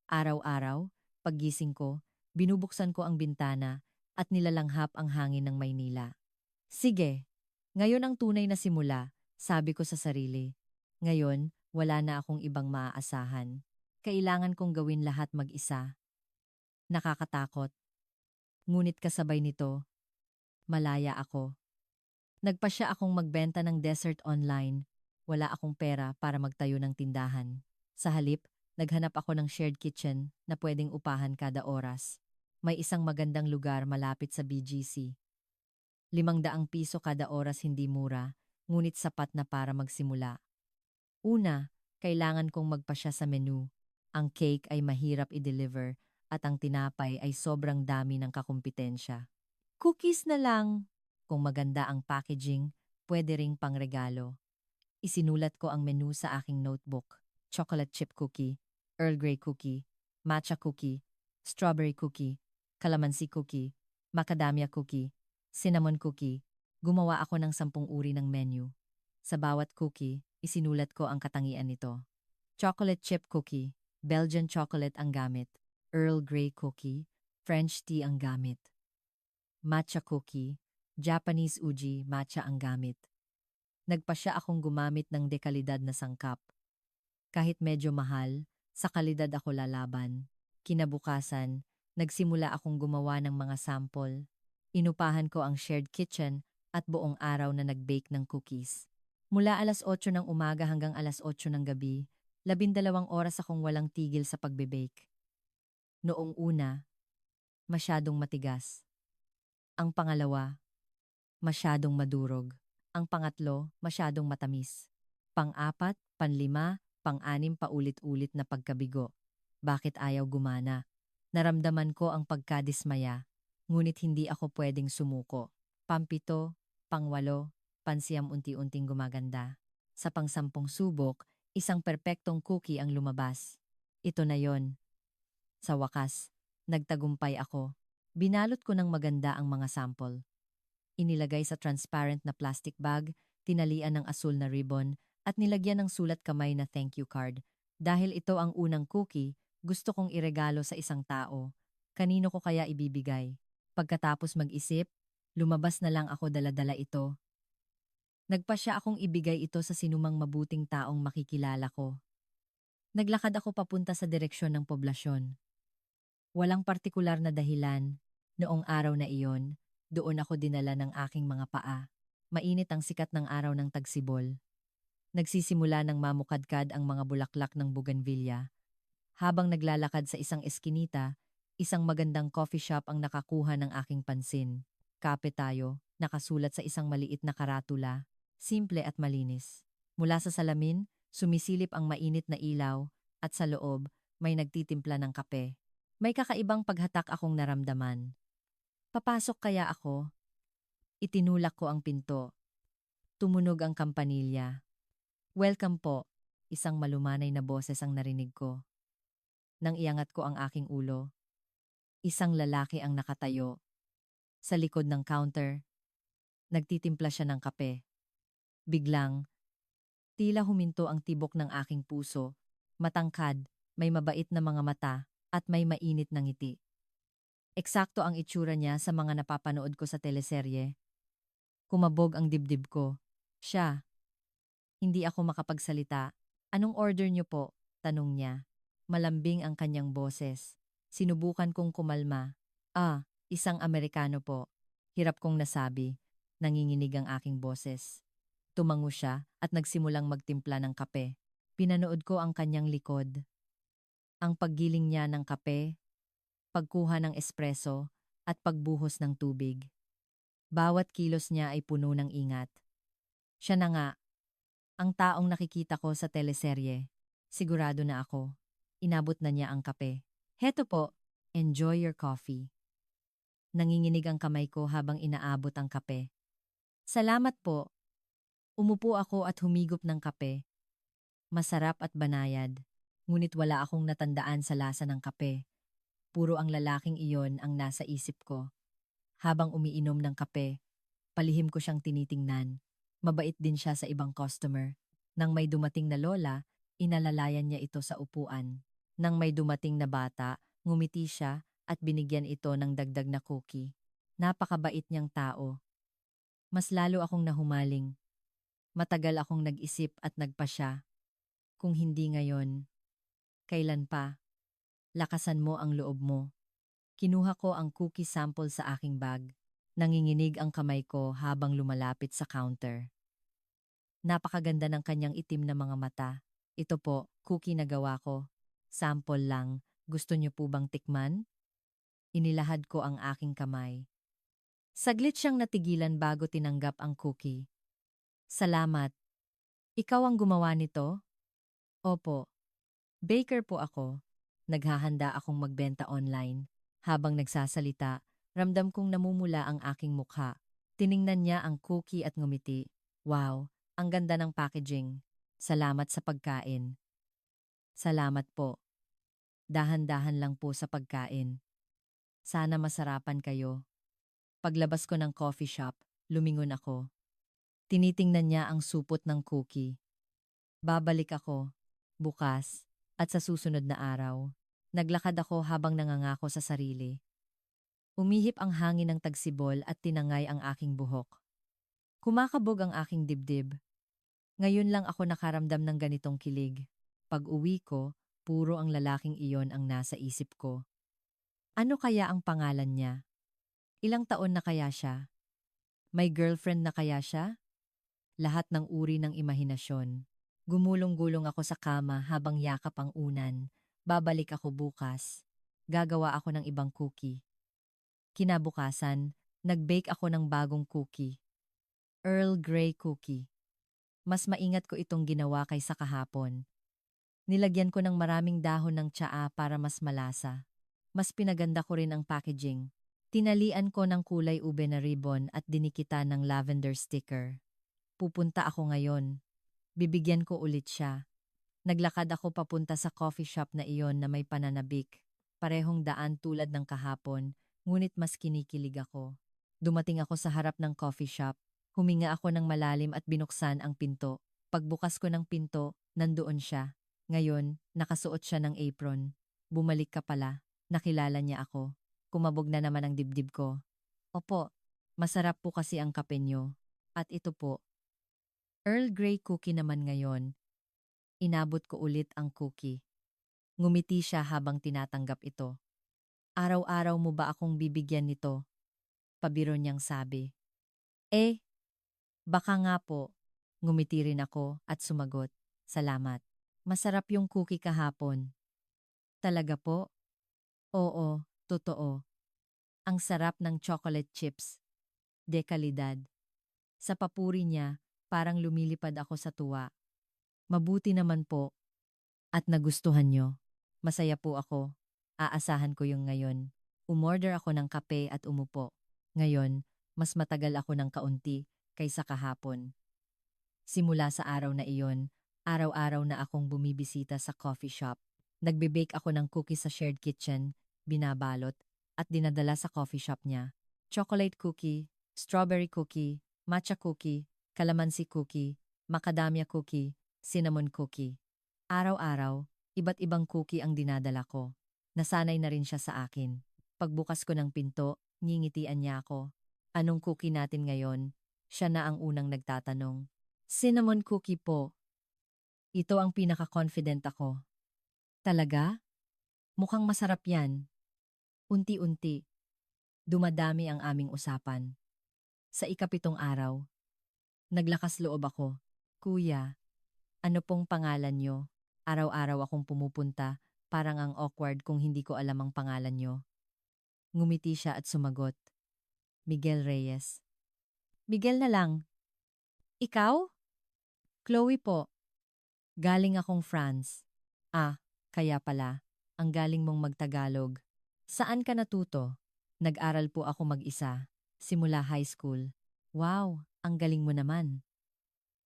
Araw-araw, paggising ko, binubuksan ko ang bintana at nilalanghap ang hangin ng Maynila. Sige, ngayon ang tunay na simula, sabi ko sa sarili. Ngayon, wala na akong ibang maaasahan. Kailangan kong gawin lahat mag-isa. Nakakatakot. Ngunit kasabay nito, malaya ako. Nagpasya akong magbenta ng dessert online. Wala akong pera para magtayo ng tindahan. Sa halip, naghanap ako ng shared kitchen na pwedeng upahan kada oras. May isang magandang lugar malapit sa BGC. 500 piso kada oras hindi mura, ngunit sapat na para magsimula. Una, kailangan kong magpasya sa menu. Ang cake ay mahirap i-deliver at ang tinapay ay sobrang dami ng kakumpetensya. Cookies na lang. Kung maganda ang packaging, pwede ring pangregalo. Isinulat ko ang menu sa aking notebook. Chocolate chip cookie, Earl Grey cookie, matcha cookie, strawberry cookie, calamansi cookie, macadamia cookie, cinnamon cookie. Gumawa ako ng 10 uri ng menu. Sa bawat cookie, isinulat ko ang katangian nito. Chocolate chip cookie, Belgian chocolate ang gamit. Earl Grey cookie, French tea ang gamit. Matcha cookie, Japanese uji matcha ang gamit. Nagpasya akong gumamit ng dekalidad na sangkap. Kahit medyo mahal, sa kalidad ako lalaban. Kinabukasan, nagsimula akong gumawa ng mga sample. Inupahan ko ang shared kitchen at buong araw na nag-bake ng cookies. Mula alas 8 ng umaga hanggang alas 8 ng gabi, 12 oras akong walang tigil sa pagbe-bake. Noong una, masyadong matigas. Ang pangalawa, masyadong madurog. Ang pangatlo, masyadong matamis. Pang-apat, panlima, pang-anim paulit-ulit na pagkabigo. Bakit ayaw gumana? Naramdaman ko ang pagkadismaya, ngunit hindi ako pwedeng sumuko. Pampito, pangwalo, pansiyam unti-unting gumaganda. Sa pang-10 subok, isang perpektong cookie ang lumabas. Ito na yon. Sa wakas, nagtagumpay ako. Binalot ko ng maganda ang mga sample. Inilagay sa transparent na plastic bag, tinalian ng asul na ribbon, at nilagyan ng sulat kamay na thank you card. Dahil ito ang unang cookie, gusto kong iregalo sa isang tao. Kanino ko kaya ibibigay? Pagkatapos mag-isip, lumabas na lang ako dala-dala ito. Nagpasya akong ibigay ito sa sinumang mabuting taong makikilala ko. Naglakad ako papunta sa direksyon ng poblasyon. Walang partikular na dahilan. Noong araw na iyon, doon ako dinala ng aking mga paa. Mainit ang sikat ng araw ng tagsibol. Nagsisimula ng mamukadkad ang mga bulaklak ng bougainvillea. Habang naglalakad sa isang eskinita, isang magandang coffee shop ang nakakuha ng aking pansin. Kape tayo, nakasulat sa isang maliit na karatula. Simple at malinis. Mula sa salamin, sumisilip ang mainit na ilaw at sa loob, may nagtitimpla ng kape. May kakaibang paghatak akong naramdaman. Papasok kaya ako? Itinulak ko ang pinto. Tumunog ang kampanilya. Welcome po, isang malumanay na boses ang narinig ko. Nang iangat ko ang aking ulo, isang lalaki ang nakatayo. Sa likod ng counter, nagtitimpla siya ng kape. Biglang, tila huminto ang tibok ng aking puso. Matangkad, may mabait na mga mata, at may mainit na ngiti. Eksakto ang itsura niya sa mga napapanood ko sa teleserye. Kumabog ang dibdib ko. Siya. Hindi ako makapagsalita. Anong order niyo po? Tanong niya. Malambing ang kanyang boses. Sinubukan kong kumalma. Isang Amerikano po. Hirap kong nasabi. Nanginginig ang aking boses. Tumango siya at nagsimulang magtimpla ng kape. Pinanood ko ang kanyang likod. Ang paggiling niya ng kape, pagkuha ng espresso, at pagbuhos ng tubig. Bawat kilos niya ay puno ng ingat. Siya na nga, ang taong nakikita ko sa teleserye. Sigurado na ako. Inabot na niya ang kape. Heto po, enjoy your coffee. Nanginginig ang kamay ko habang inaabot ang kape. Salamat po. Umupo ako at humigop ng kape. Masarap at banayad. Ngunit wala akong natandaan sa lasa ng kape. Puro ang lalaking iyon ang nasa isip ko. Habang umiinom ng kape, palihim ko siyang tinitingnan. Mabait din siya sa ibang customer. Nang may dumating na lola, inalalayan niya ito sa upuan. Nang may dumating na bata, ngumiti siya at binigyan ito ng dagdag na cookie. Napakabait niyang tao. Mas lalo akong nahumaling. Matagal akong nag-isip at nagpasya. Kung hindi ngayon, kailan pa? Lakasan mo ang loob mo. Kinuha ko ang cookie sample sa aking bag. Nanginginig ang kamay ko habang lumalapit sa counter. Napakaganda ng kanyang itim na mga mata. Ito po, cookie na gawa ko. Sample lang. Gusto niyo po bang tikman? Inilahad ko ang aking kamay. Saglit siyang natigilan bago tinanggap ang cookie. Salamat. Ikaw ang gumawa nito? Opo. Baker po ako. Naghahanda akong magbenta online. Habang nagsasalita, ramdam kong namumula ang aking mukha. Tiningnan niya ang cookie at ngumiti. Wow, ang ganda ng packaging. Salamat sa pagkain. Salamat po. Dahan-dahan lang po sa pagkain. Sana masarapan kayo. Paglabas ko ng coffee shop, lumingon ako. Tinitingnan niya ang supot ng cookie. Babalik ako, bukas, at sa susunod na araw. Naglakad ako habang nangangako sa sarili. Umihip ang hangin ng tagsibol at tinangay ang aking buhok. Kumakabog ang aking dibdib. Ngayon lang ako nakaramdam ng ganitong kilig. Pag-uwi ko, puro ang lalaking iyon ang nasa isip ko. Ano kaya ang pangalan niya? Ilang taon na kaya siya? May girlfriend na kaya siya? Lahat ng uri ng imahinasyon. Gumulong-gulong ako sa kama habang yakap ang unan. Babalik ako bukas. Gagawa ako ng ibang cookie. Kinabukasan, nag-bake ako ng bagong cookie. Earl Grey cookie. Mas maingat ko itong ginawa kaysa kahapon. Nilagyan ko ng maraming dahon ng tsaa para mas malasa. Mas pinaganda ko rin ang packaging. Tinalian ko ng kulay ube na ribbon at dinikitan ng lavender sticker. Pupunta ako ngayon. Bibigyan ko ulit siya. Naglakad ako papunta sa coffee shop na iyon na may pananabik. Parehong daan tulad ng kahapon, ngunit mas kinikilig ako. Dumating ako sa harap ng coffee shop. Huminga ako ng malalim at binuksan ang pinto. Pagbukas ko ng pinto, nandoon siya. Ngayon, nakasuot siya ng apron. Bumalik ka pala. Nakilala niya ako. Kumabog na naman ang dibdib ko. Opo, masarap po kasi ang kape niyo. At ito po. Earl Grey cookie naman ngayon. Inabot ko ulit ang cookie. Ngumiti siya habang tinatanggap ito. Araw-araw mo ba akong bibigyan nito? Pabiro niyang sabi. Eh, baka nga po. Ngumiti rin ako at sumagot. Salamat. Masarap yung cookie kahapon. Talaga po? Oo, totoo. Ang sarap ng chocolate chips. De kalidad. Sa papuri niya, parang lumilipad ako sa tuwa. Mabuti naman po. At nagustuhan nyo. Masaya po ako. Aasahan ko yung ngayon. Umorder ako ng kape at umupo. Ngayon, mas matagal ako ng kaunti kaysa kahapon. Simula sa araw na iyon, araw-araw na akong bumibisita sa coffee shop. Nagbe-bake ako ng cookies sa shared kitchen, binabalot, at dinadala sa coffee shop niya. Chocolate cookie, strawberry cookie, matcha cookie, calamansi cookie, macadamia cookie, cinnamon cookie. Araw-araw, iba't ibang cookie ang dinadala ko. Nasanay na rin siya sa akin. Pagbukas ko ng pinto, ngingitian niya ako. Anong cookie natin ngayon? Siya na ang unang nagtatanong. Cinnamon cookie po. Ito ang pinaka-confident ako. Talaga? Mukhang masarap yan. Unti-unti, dumadami ang aming usapan. Sa ikapitong araw, naglakas loob ako. Kuya, ano pong pangalan nyo? Araw-araw akong pumupunta, parang ang awkward kung hindi ko alam ang pangalan nyo. Ngumiti siya at sumagot. Miguel Reyes. Miguel na lang. Ikaw? Chloe po. Galing akong France. Ah, kaya pala. Ang galing mong magtagalog. Saan ka natuto? Nag-aral po ako mag-isa. Simula high school. Wow, ang galing mo naman.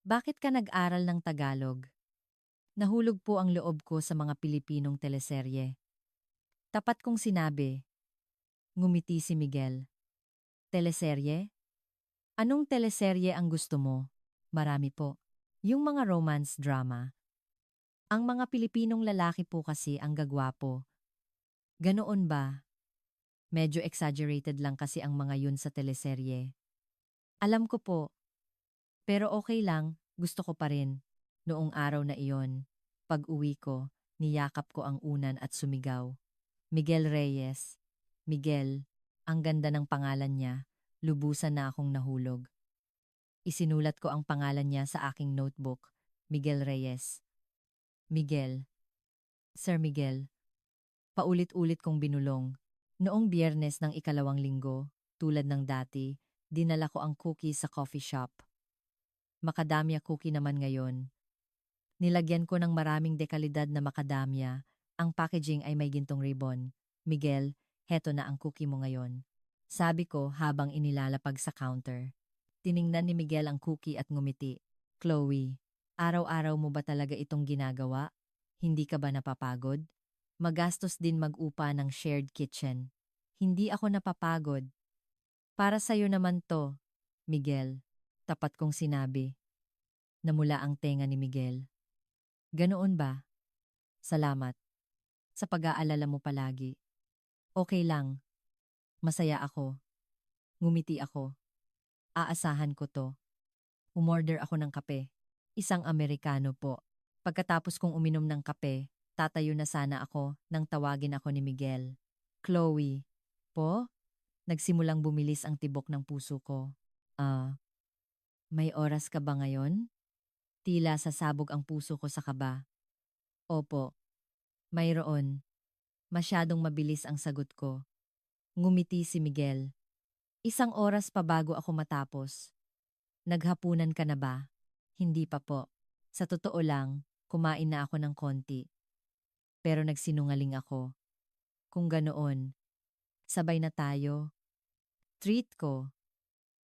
Bakit ka nag-aral ng Tagalog? Nahulog po ang loob ko sa mga Pilipinong teleserye. Tapat kong sinabi. Ngumiti si Miguel. Teleserye? Anong teleserye ang gusto mo? Marami po. Yung mga romance drama. Ang mga Pilipinong lalaki po kasi ang gagwapo. Ganoon ba? Medyo exaggerated lang kasi ang mga yun sa teleserye. Alam ko po. Pero okay lang, gusto ko pa rin. Noong araw na iyon, pag-uwi ko, niyakap ko ang unan at sumigaw. Miguel Reyes. Miguel, ang ganda ng pangalan niya. Lubusan na akong nahulog. Isinulat ko ang pangalan niya sa aking notebook. Miguel Reyes. Miguel. Sir Miguel. Paulit-ulit kong binulong. Noong Biyernes ng ikalawang linggo, tulad ng dati, dinala ko ang cookie sa coffee shop. Macadamia cookie naman ngayon. Nilagyan ko ng maraming dekalidad na macadamia. Ang packaging ay may gintong ribbon. Miguel, heto na ang cookie mo ngayon. Sabi ko habang inilalapag sa counter. Tiningnan ni Miguel ang cookie at ngumiti. Chloe, araw-araw mo ba talaga itong ginagawa? Hindi ka ba napapagod? Magastos din mag-upa ng shared kitchen. Hindi ako napapagod. Para sa'yo naman to, Miguel. Tapat kong sinabi. Namula ang tenga ni Miguel. Ganoon ba? Salamat. Sa pag-aalala mo palagi. Okay lang. Masaya ako. Ngumiti ako. Aasahan ko to. Umorder ako ng kape. Isang Amerikano po. Pagkatapos kong uminom ng kape, tatayo na sana ako nang tawagin ako ni Miguel. Chloe. Po? Nagsimulang bumilis ang tibok ng puso ko. May oras ka ba ngayon? Tila sasabog ang puso ko sa kaba. Opo. Mayroon. Masyadong mabilis ang sagot ko. Ngumiti si Miguel. Isang oras pa bago ako matapos. Naghapunan ka na ba? Hindi pa po. Sa totoo lang, kumain na ako ng konti. Pero nagsinungaling ako. Kung ganoon, sabay na tayo. Treat ko.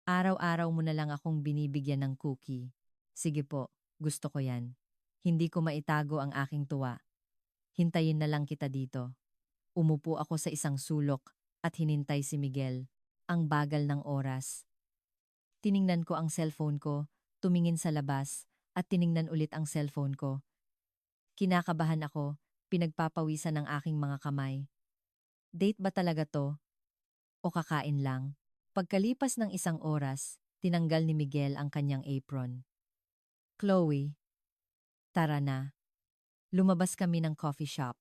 Araw-araw mo na lang akong binibigyan ng cookie. Sige po, gusto ko yan. Hindi ko maitago ang aking tuwa. Hintayin na lang kita dito. Umupo ako sa isang sulok at hinintay si Miguel. Ang bagal ng oras. Tiningnan ko ang cellphone ko, tumingin sa labas, at tiningnan ulit ang cellphone ko. Kinakabahan ako, pinagpapawisan ng aking mga kamay. Date ba talaga to? O kakain lang? Pagkalipas ng isang oras, tinanggal ni Miguel ang kanyang apron. Chloe, tara na. Lumabas kami ng coffee shop.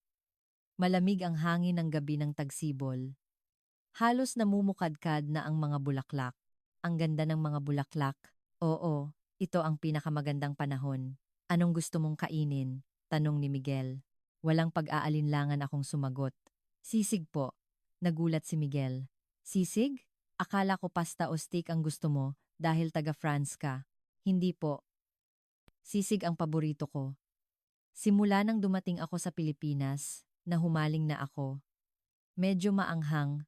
Malamig ang hangin ng gabi ng Tagsibol. Halos namumukadkad na ang mga bulaklak. Ang ganda ng mga bulaklak. Oo, ito ang pinakamagandang panahon. Anong gusto mong kainin? Tanong ni Miguel. Walang pag-aalinlangan akong sumagot. Sisig po. Nagulat si Miguel. Sisig? Akala ko pasta o steak ang gusto mo dahil taga-France ka. Hindi po. Sisig ang paborito ko. Simula nang dumating ako sa Pilipinas, nahumaling na ako. Medyo maanghang,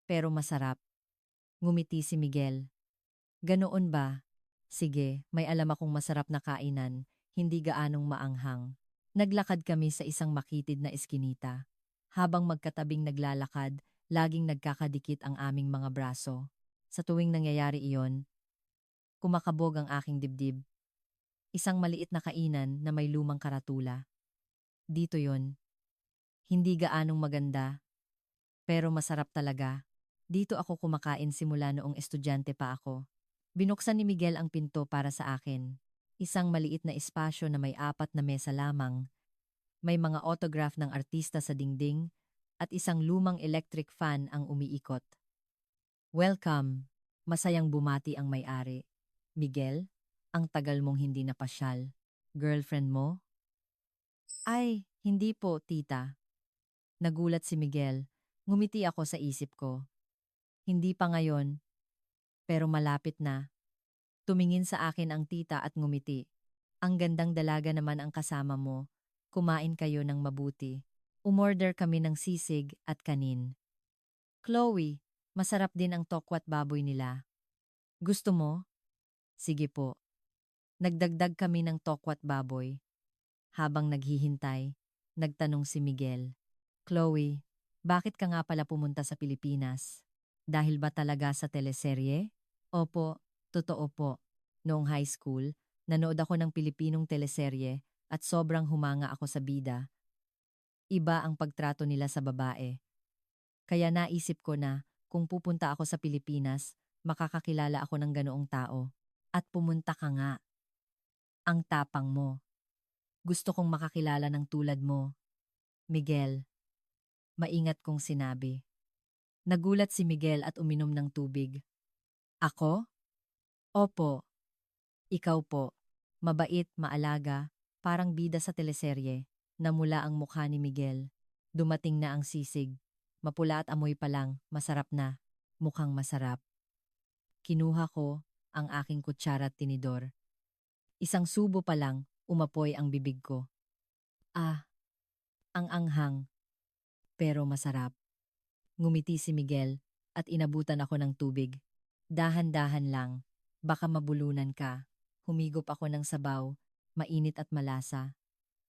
pero masarap. Ngumiti si Miguel. Ganoon ba? Sige, may alam akong masarap na kainan, hindi gaanong maanghang. Naglakad kami sa isang makitid na eskinita. Habang magkatabing naglalakad, laging nagkakadikit ang aming mga braso. Sa tuwing nangyayari iyon, kumakabog ang aking dibdib. Isang maliit na kainan na may lumang karatula. Dito yon. Hindi gaanong maganda, pero masarap talaga. Dito ako kumakain simula noong estudyante pa ako. Binuksan ni Miguel ang pinto para sa akin. Isang maliit na espasyo na may 4 na mesa lamang. May mga autograph ng artista sa dingding at isang lumang electric fan ang umiikot. Welcome! Masayang bumati ang may-ari. Miguel, ang tagal mong hindi napasyal. Girlfriend mo? Ay, hindi po, tita. Nagulat si Miguel. Ngumiti ako sa isip ko. Hindi pa ngayon, pero malapit na. Tumingin sa akin ang tita at ngumiti. Ang gandang dalaga naman ang kasama mo. Kumain kayo ng mabuti. Umorder kami ng sisig at kanin. Chloe, masarap din ang tokwat baboy nila. Gusto mo? Sige po. Nagdagdag kami ng tokwat baboy. Habang naghihintay, nagtanong si Miguel. Chloe, bakit ka nga pala pumunta sa Pilipinas? Dahil ba talaga sa teleserye? Opo, totoo po. Noong high school, nanood ako ng Pilipinong teleserye at sobrang humanga ako sa bida. Iba ang pagtrato nila sa babae. Kaya naisip ko na kung pupunta ako sa Pilipinas, makakakilala ako ng ganoong tao. At pumunta ka nga. Ang tapang mo. Gusto kong makakilala ng tulad mo. Miguel, maingat kong sinabi. Nagulat si Miguel at uminom ng tubig. Ako? Opo. Ikaw po. Mabait, maalaga, parang bida sa teleserye. Namula ang mukha ni Miguel. Dumating na ang sisig. Mapula at amoy pa lang, masarap na. Mukhang masarap. Kinuha ko ang aking kutsara at tinidor. Isang subo pa lang, umapoy ang bibig ko. Ah, ang anghang, pero masarap. Ngumiti si Miguel at inabutan ako ng tubig. Dahan-dahan lang. Baka mabulunan ka. Humigop ako ng sabaw, mainit at malasa.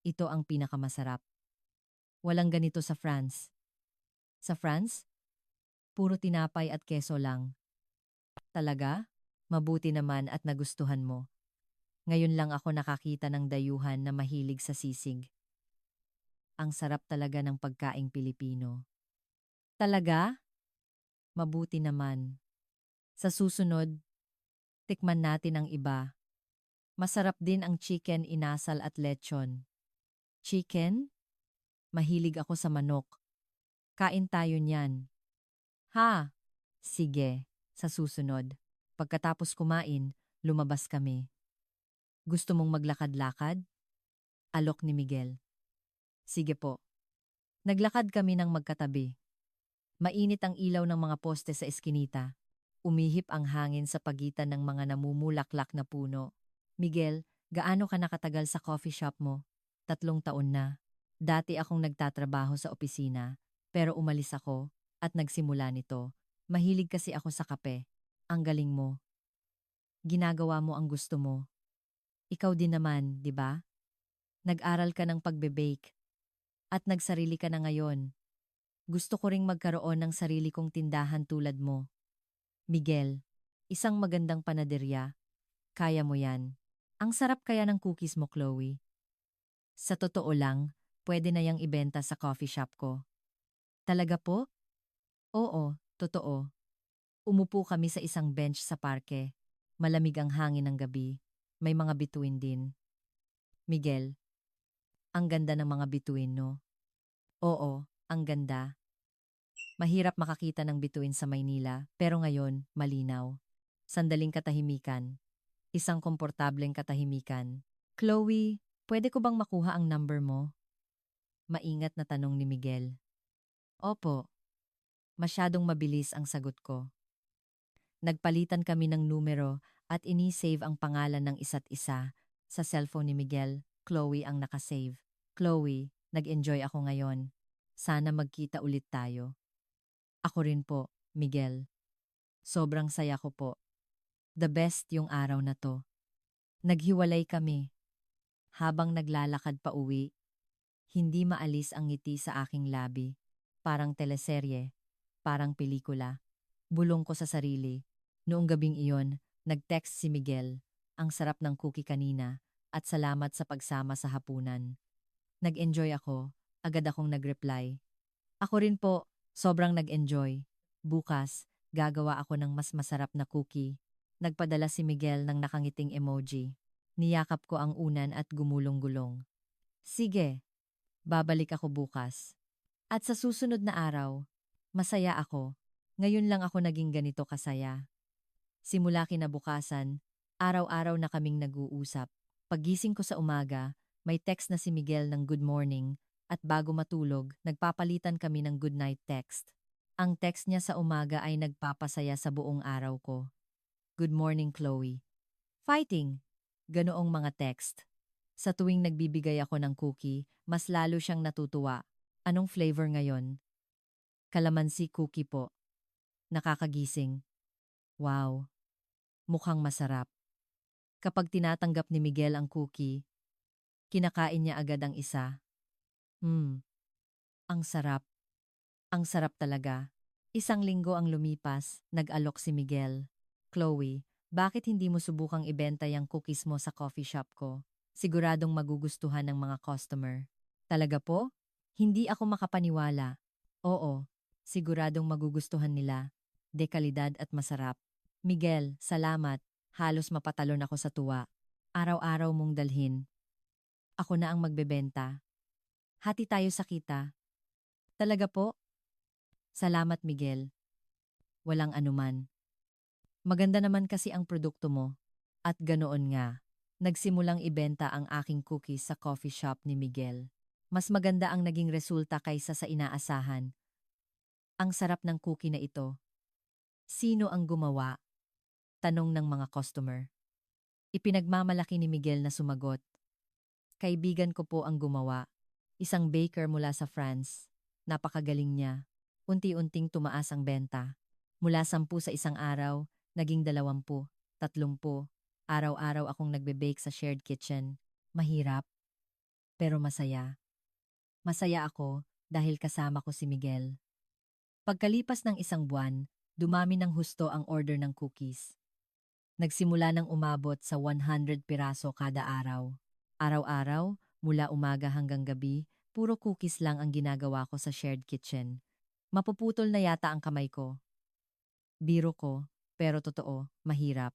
Ito ang pinakamasarap. Walang ganito sa France. Sa France, puro tinapay at keso lang. Talaga? Mabuti naman at nagustuhan mo. Ngayon lang ako nakakita ng dayuhan na mahilig sa sisig. Ang sarap talaga ng pagkaing Pilipino. Talaga? Mabuti naman. Sa susunod, tikman natin ang iba. Masarap din ang chicken inasal at lechon. Chicken? Mahilig ako sa manok. Kain tayo niyan. Ha? Sige, sa susunod. Pagkatapos kumain, lumabas kami. Gusto mong maglakad-lakad? Alok ni Miguel. Sige po. Naglakad kami ng magkatabi. Mainit ang ilaw ng mga poste sa eskinita. Umihip ang hangin sa pagitan ng mga namumulaklak na puno. Miguel, gaano ka nakatagal sa coffee shop mo? 3 taon na. Dati akong nagtatrabaho sa opisina, pero umalis ako at nagsimula nito. Mahilig kasi ako sa kape. Ang galing mo. Ginagawa mo ang gusto mo. Ikaw din naman, di ba? Nag-aral ka ng pagbe-bake at nagsarili ka na ngayon. Gusto ko ring magkaroon ng sarili kong tindahan tulad mo. Miguel, isang magandang panaderya. Kaya mo yan. Ang sarap kaya ng cookies mo, Chloe. Sa totoo lang, pwede na yang ibenta sa coffee shop ko. Talaga po? Oo, totoo. Umupo kami sa isang bench sa parke. Malamig ang hangin ng gabi. May mga bituin din. Miguel, ang ganda ng mga bituin, no? Oo, ang ganda. Mahirap makakita ng bituin sa Maynila, pero ngayon, malinaw. Sandaling katahimikan. Isang komportableng katahimikan. Chloe, pwede ko bang makuha ang number mo? Maingat na tanong ni Miguel. Opo. Masyadong mabilis ang sagot ko. Nagpalitan kami ng numero at ini-save ang pangalan ng isa't isa. Sa cellphone ni Miguel, Chloe ang nakasave. Chloe, nag-enjoy ako ngayon. Sana magkita ulit tayo. Ako rin po, Miguel. Sobrang saya ko po. The best yung araw na to. Naghiwalay kami. Habang naglalakad pa uwi, hindi maalis ang ngiti sa aking labi. Parang teleserye, parang pelikula. Bulong ko sa sarili. Noong gabing iyon, nag-text si Miguel. Ang sarap ng cookie kanina at salamat sa pagsama sa hapunan. Nag-enjoy ako, agad akong nag-reply. Ako rin po, sobrang nag-enjoy. Bukas, gagawa ako ng mas masarap na cookie. Nagpadala si Miguel ng nakangiting emoji. Niyakap ko ang unan at gumulong-gulong. Sige, babalik ako bukas. At sa susunod na araw, masaya ako. Ngayon lang ako naging ganito kasaya. Simula kinabukasan, araw-araw na kaming nag-uusap. Paggising ko sa umaga, may text na si Miguel ng good morning at bago matulog, nagpapalitan kami ng good night text. Ang text niya sa umaga ay nagpapasaya sa buong araw ko. Good morning, Chloe. Fighting! Ganoong mga text. Sa tuwing nagbibigay ako ng cookie, mas lalo siyang natutuwa. Anong flavor ngayon? Kalamansi cookie po. Nakakagising. Wow! Mukhang masarap. Kapag tinatanggap ni Miguel ang cookie, kinakain niya agad ang isa. Ang sarap. Ang sarap talaga. Isang linggo ang lumipas, nag-alok si Miguel. Chloe, bakit hindi mo subukang ibenta yung cookies mo sa coffee shop ko? Siguradong magugustuhan ng mga customer. Talaga po? Hindi ako makapaniwala. Oo, siguradong magugustuhan nila. Dekalidad at masarap. Miguel, salamat. Halos mapatalon ako sa tuwa. Araw-araw mong dalhin. Ako na ang magbebenta. Hati tayo sa kita. Talaga po? Salamat, Miguel. Walang anuman. Maganda naman kasi ang produkto mo. At ganoon nga, nagsimulang ibenta ang aking cookies sa coffee shop ni Miguel. Mas maganda ang naging resulta kaysa sa inaasahan. Ang sarap ng cookie na ito. Sino ang gumawa? Tanong ng mga customer. Ipinagmamalaki ni Miguel na sumagot. Kaibigan ko po ang gumawa. Isang baker mula sa France. Napakagaling niya. Unti-unting tumaas ang benta. Mula 10 sa isang araw, naging 20, 30. Araw-araw akong nagbe-bake sa shared kitchen. Mahirap, pero masaya. Masaya ako dahil kasama ko si Miguel. Pagkalipas ng isang buwan, dumami ng husto ang order ng cookies. Nagsimula ng umabot sa 100 piraso kada araw. Araw-araw, mula umaga hanggang gabi, puro cookies lang ang ginagawa ko sa shared kitchen. Mapuputol na yata ang kamay ko. Biro ko, pero totoo, mahirap.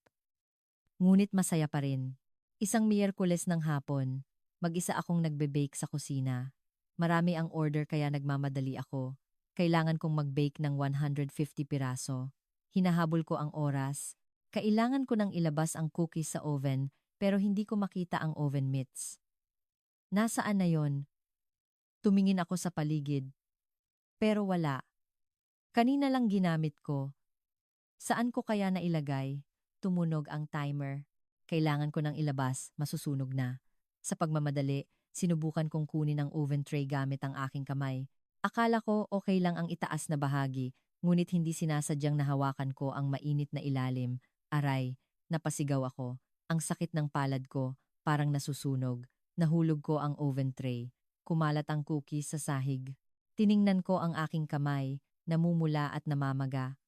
Ngunit masaya pa rin. Isang Miyerkules ng hapon, mag-isa akong nagbe-bake sa kusina. Marami ang order kaya nagmamadali ako. Kailangan kong mag-bake ng 150 piraso. Hinahabol ko ang oras. Kailangan ko nang ilabas ang cookies sa oven pero hindi ko makita ang oven mitts. Nasaan na yon? Tumingin ako sa paligid. Pero wala. Kanina lang ginamit ko. Saan ko kaya nailagay? Tumunog ang timer. Kailangan ko nang ilabas, masusunog na. Sa pagmamadali, sinubukan kong kunin ang oven tray gamit ang aking kamay. Akala ko okay lang ang itaas na bahagi, ngunit hindi sinasadyang nahawakan ko ang mainit na ilalim. Aray, napasigaw ako. Ang sakit ng palad ko, parang nasusunog. Nahulog ko ang oven tray. Kumalat ang cookies sa sahig. Tiningnan ko ang aking kamay, namumula at namamaga.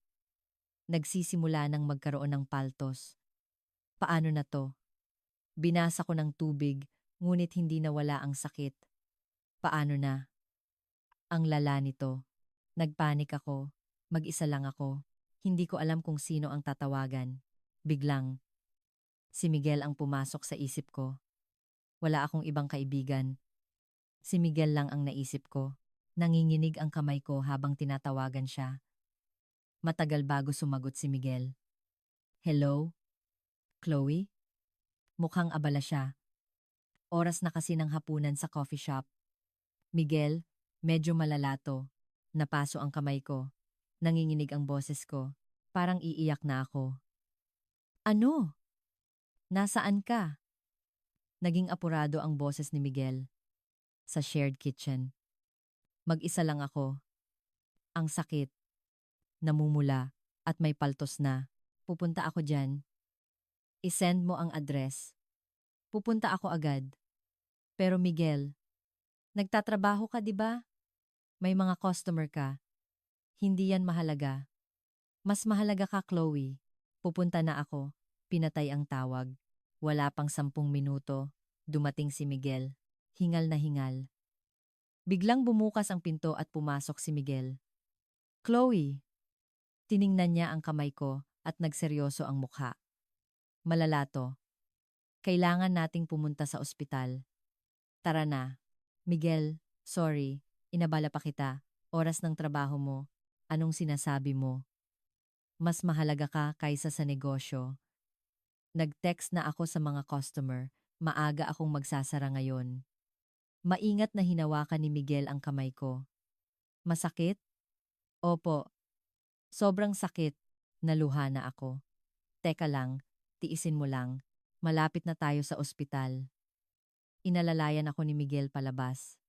Nagsisimula ng magkaroon ng paltos. Paano na to? Binasa ko ng tubig, ngunit hindi nawala ang sakit. Paano na? Ang lala nito. Nagpanik ako. Mag-isa lang ako. Hindi ko alam kung sino ang tatawagan. Biglang, si Miguel ang pumasok sa isip ko. Wala akong ibang kaibigan. Si Miguel lang ang naisip ko. Nanginginig ang kamay ko habang tinatawagan siya. Matagal bago sumagot si Miguel. Hello? Chloe? Mukhang abala siya. Oras na kasi ng hapunan sa coffee shop. Miguel, medyo malala to. Napaso ang kamay ko. Nanginginig ang boses ko. Parang iiyak na ako. Ano? Nasaan ka? Naging apurado ang boses ni Miguel. Sa shared kitchen. Mag-isa lang ako. Ang sakit. Namumula. At may paltos na. Pupunta ako dyan. I-send mo ang address. Pupunta ako agad. Pero Miguel, nagtatrabaho ka 'di ba? May mga customer ka. Hindi yan mahalaga. Mas mahalaga ka, Chloe. Pupunta na ako. Pinatay ang tawag. Wala pang 10 minuto. Dumating si Miguel. Hingal na hingal. Biglang bumukas ang pinto at pumasok si Miguel. Chloe! Tiningnan niya ang kamay ko at nagseryoso ang mukha. Malala to. Kailangan nating pumunta sa ospital. Tara na. Miguel, sorry. Inabala pa kita. Oras ng trabaho mo. Anong sinasabi mo? Mas mahalaga ka kaysa sa negosyo. Nag-text na ako sa mga customer. Maaga akong magsasara ngayon. Maingat na hinawakan ni Miguel ang kamay ko. Masakit? Opo. Sobrang sakit. Naluha na ako. Teka lang, tiisin mo lang. Malapit na tayo sa ospital. Inalalayan ako ni Miguel palabas.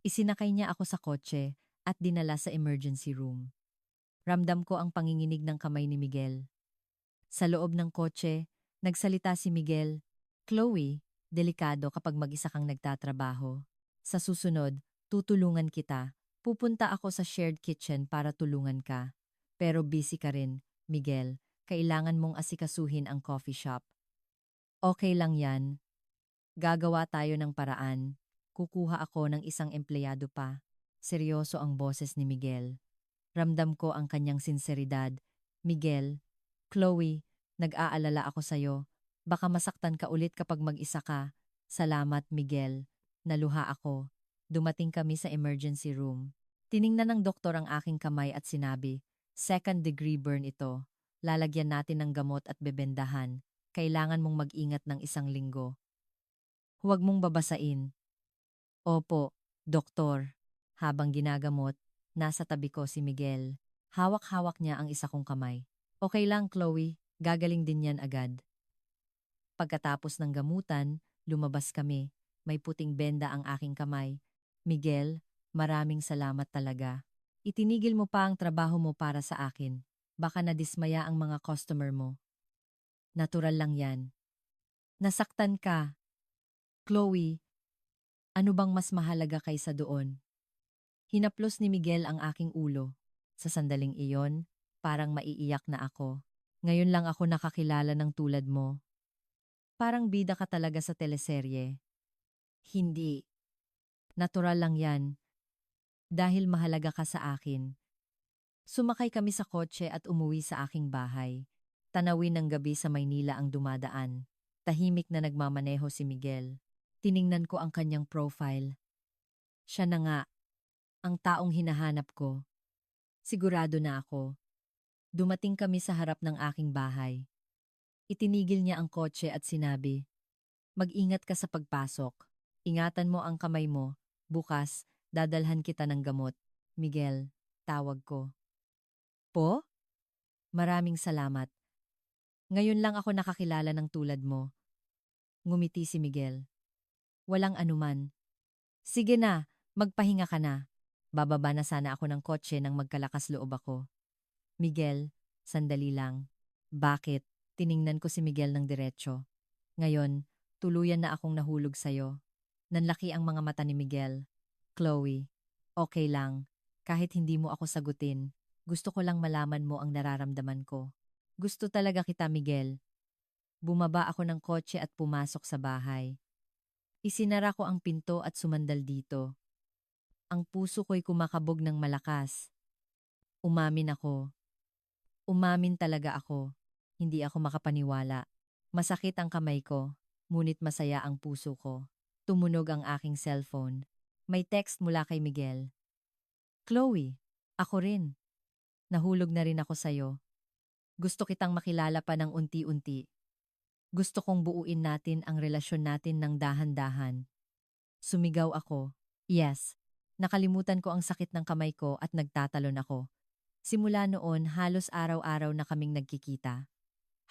Isinakay niya ako sa kotse at dinala sa emergency room. Ramdam ko ang panginginig ng kamay ni Miguel. Sa loob ng kotse, nagsalita si Miguel, Chloe, delikado kapag mag-isa kang nagtatrabaho. Sa susunod, tutulungan kita. Pupunta ako sa shared kitchen para tulungan ka. Pero busy ka rin, Miguel. Kailangan mong asikasuhin ang coffee shop. Okay lang yan. Gagawa tayo ng paraan. Kukuha ako ng isang empleyado pa. Seryoso ang boses ni Miguel. Ramdam ko ang kanyang sinseridad. Miguel, Chloe, nag-aalala ako sa'yo. Baka masaktan ka ulit kapag mag-isa ka. Salamat, Miguel. Naluha ako. Dumating kami sa emergency room. Tiningnan ng doktor ang aking kamay at sinabi, second-degree burn ito. Lalagyan natin ng gamot at bebendahan. Kailangan mong mag-ingat ng 1 linggo. Huwag mong babasain. Opo, doktor. Habang ginagamot, nasa tabi ko si Miguel. Hawak-hawak niya ang isa kong kamay. Okay lang, Chloe. Gagaling din yan agad. Pagkatapos ng gamutan, lumabas kami. May puting benda ang aking kamay. Miguel, maraming salamat talaga. Itinigil mo pa ang trabaho mo para sa akin. Baka nadismaya ang mga customer mo. Natural lang yan. Nasaktan ka. Chloe, ano bang mas mahalaga kaysa doon? Hinaplos ni Miguel ang aking ulo. Sa sandaling iyon, parang maiiyak na ako. Ngayon lang ako nakakilala ng tulad mo. Parang bida ka talaga sa teleserye. Hindi. Natural lang yan. Dahil mahalaga ka sa akin. Sumakay kami sa kotse at umuwi sa aking bahay. Tanawin ng gabi sa Maynila ang dumadaan. Tahimik na nagmamaneho si Miguel. Tiningnan ko ang kanyang profile. Siya na nga, ang taong hinahanap ko. Sigurado na ako. Dumating kami sa harap ng aking bahay. Itinigil niya ang kotse at sinabi, "Mag-ingat ka sa pagpasok. Ingatan mo ang kamay mo. Bukas, dadalhan kita ng gamot." Miguel, tawag ko. Po? Maraming salamat. Ngayon lang ako nakakilala ng tulad mo. Ngumiti si Miguel. Walang anuman. Sige na, magpahinga ka na. Bababa na sana ako ng kotse nang magkalakas loob ako. Miguel, sandali lang. Bakit? Tiningnan ko si Miguel ng diretso. Ngayon, tuluyan na akong nahulog sa'yo. Nanlaki ang mga mata ni Miguel. Chloe, okay lang. Kahit hindi mo ako sagutin, gusto ko lang malaman mo ang nararamdaman ko. Gusto talaga kita, Miguel. Bumaba ako ng kotse at pumasok sa bahay. Isinara ko ang pinto at sumandal dito. Ang puso ko'y kumakabog ng malakas. Umamin ako. Umamin talaga ako. Hindi ako makapaniwala. Masakit ang kamay ko, ngunit masaya ang puso ko. Tumunog ang aking cellphone. May text mula kay Miguel. Chloe, ako rin. Nahulog na rin ako sa'yo. Gusto kitang makilala pa ng unti-unti. Gusto kong buuin natin ang relasyon natin ng dahan-dahan. Sumigaw ako. Yes. Nakalimutan ko ang sakit ng kamay ko at nagtatalon ako. Simula noon, halos araw-araw na kaming nagkikita.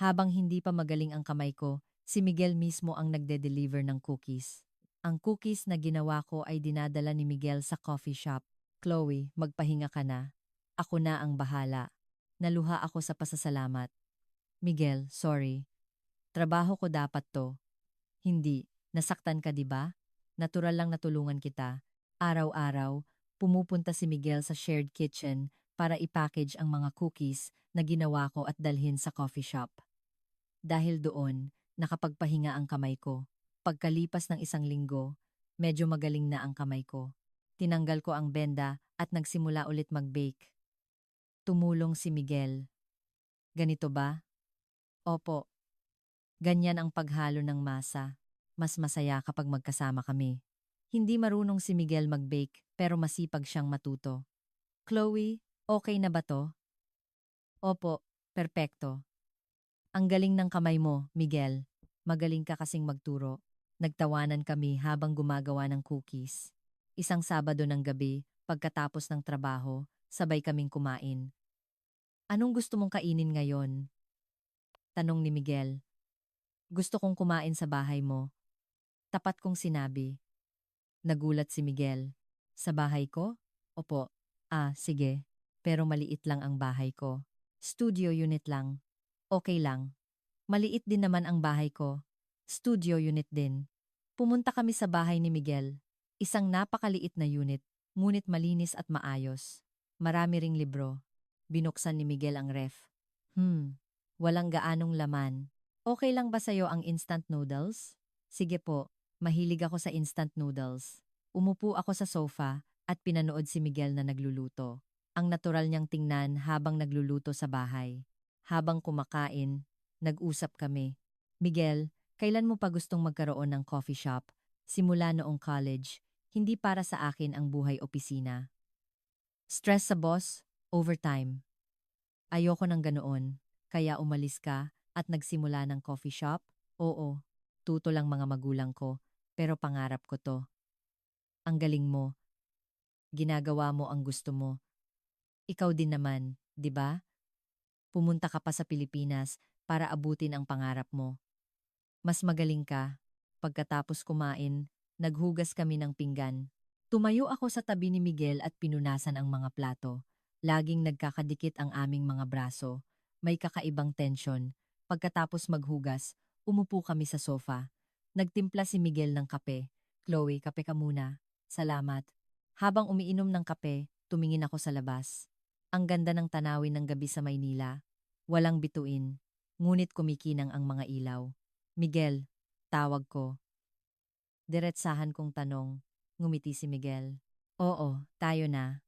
Habang hindi pa magaling ang kamay ko, si Miguel mismo ang nagde-deliver ng cookies. Ang cookies na ginawa ko ay dinadala ni Miguel sa coffee shop. Chloe, magpahinga ka na. Ako na ang bahala. Naluha ako sa pasasalamat. Miguel, sorry. Trabaho ko dapat to. Hindi. Nasaktan ka, di ba? Natural lang natulungan kita. Araw-araw, pumupunta si Miguel sa shared kitchen para i-package ang mga cookies na ginawa ko at dalhin sa coffee shop. Dahil doon, nakapagpahinga ang kamay ko. Pagkalipas ng 1 linggo, medyo magaling na ang kamay ko. Tinanggal ko ang benda at nagsimula ulit mag-bake. Tumulong si Miguel. Ganito ba? Opo. Ganyan ang paghalo ng masa. Mas masaya kapag magkasama kami. Hindi marunong si Miguel mag-bake pero masipag siyang matuto. Chloe, okay na ba to? Opo, perpekto. Ang galing ng kamay mo, Miguel. Magaling ka kasing magturo. Nagtawanan kami habang gumagawa ng cookies. Isang Sabado ng gabi, pagkatapos ng trabaho, sabay kaming kumain. Anong gusto mong kainin ngayon? Tanong ni Miguel. Gusto kong kumain sa bahay mo. Tapat kong sinabi. Nagulat si Miguel. Sa bahay ko? Opo. Sige. Pero maliit lang ang bahay ko. Studio unit lang. Okay lang. Maliit din naman ang bahay ko. Studio unit din. Pumunta kami sa bahay ni Miguel. Isang napakaliit na unit, ngunit malinis at maayos. Marami ring libro. Binuksan ni Miguel ang ref. Walang gaanong laman. Okay lang ba sa'yo ang instant noodles? Sige po, mahilig ako sa instant noodles. Umupo ako sa sofa at pinanood si Miguel na nagluluto. Ang natural niyang tingnan habang nagluluto sa bahay. Habang kumakain, nag-usap kami. Miguel, kailan mo pa gustong magkaroon ng coffee shop? Simula noong college, hindi para sa akin ang buhay opisina. Stress sa boss, overtime. Ayoko ng ganoon, kaya umalis ka at nagsimula ng coffee shop? Oo, tuto lang mga magulang ko, pero pangarap ko to. Ang galing mo, ginagawa mo ang gusto mo. Ikaw din naman, di ba? Pumunta ka pa sa Pilipinas para abutin ang pangarap mo. Mas magaling ka. Pagkatapos kumain, naghugas kami ng pinggan. Tumayo ako sa tabi ni Miguel at pinunasan ang mga plato. Laging nagkakadikit ang aming mga braso. May kakaibang tensyon. Pagkatapos maghugas, umupo kami sa sofa. Nagtimpla si Miguel ng kape. Chloe, kape ka muna. Salamat. Habang umiinom ng kape, tumingin ako sa labas. Ang ganda ng tanawin ng gabi sa Maynila. Walang bituin. Ngunit kumikinang ang mga ilaw. Miguel, tawag ko. Diretsahan kong tanong. Ngumiti si Miguel. Oo, tayo na.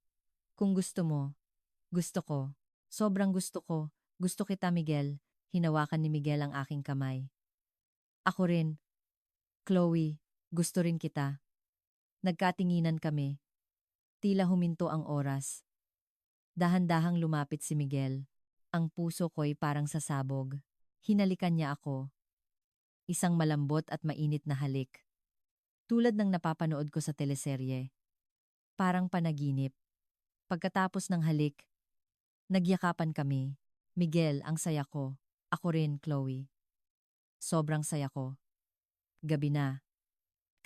Kung gusto mo. Gusto ko. Sobrang gusto ko. Gusto kita, Miguel. Hinawakan ni Miguel ang aking kamay. Ako rin. Chloe, gusto rin kita. Nagkatinginan kami. Tila huminto ang oras. Dahan-dahang lumapit si Miguel. Ang puso ko'y parang sasabog. Hinalikan niya ako. Isang malambot at mainit na halik. Tulad ng napapanood ko sa teleserye. Parang panaginip. Pagkatapos ng halik, nagyakapan kami. Miguel, ang saya ko. Ako rin, Chloe. Sobrang saya ko. Gabi na.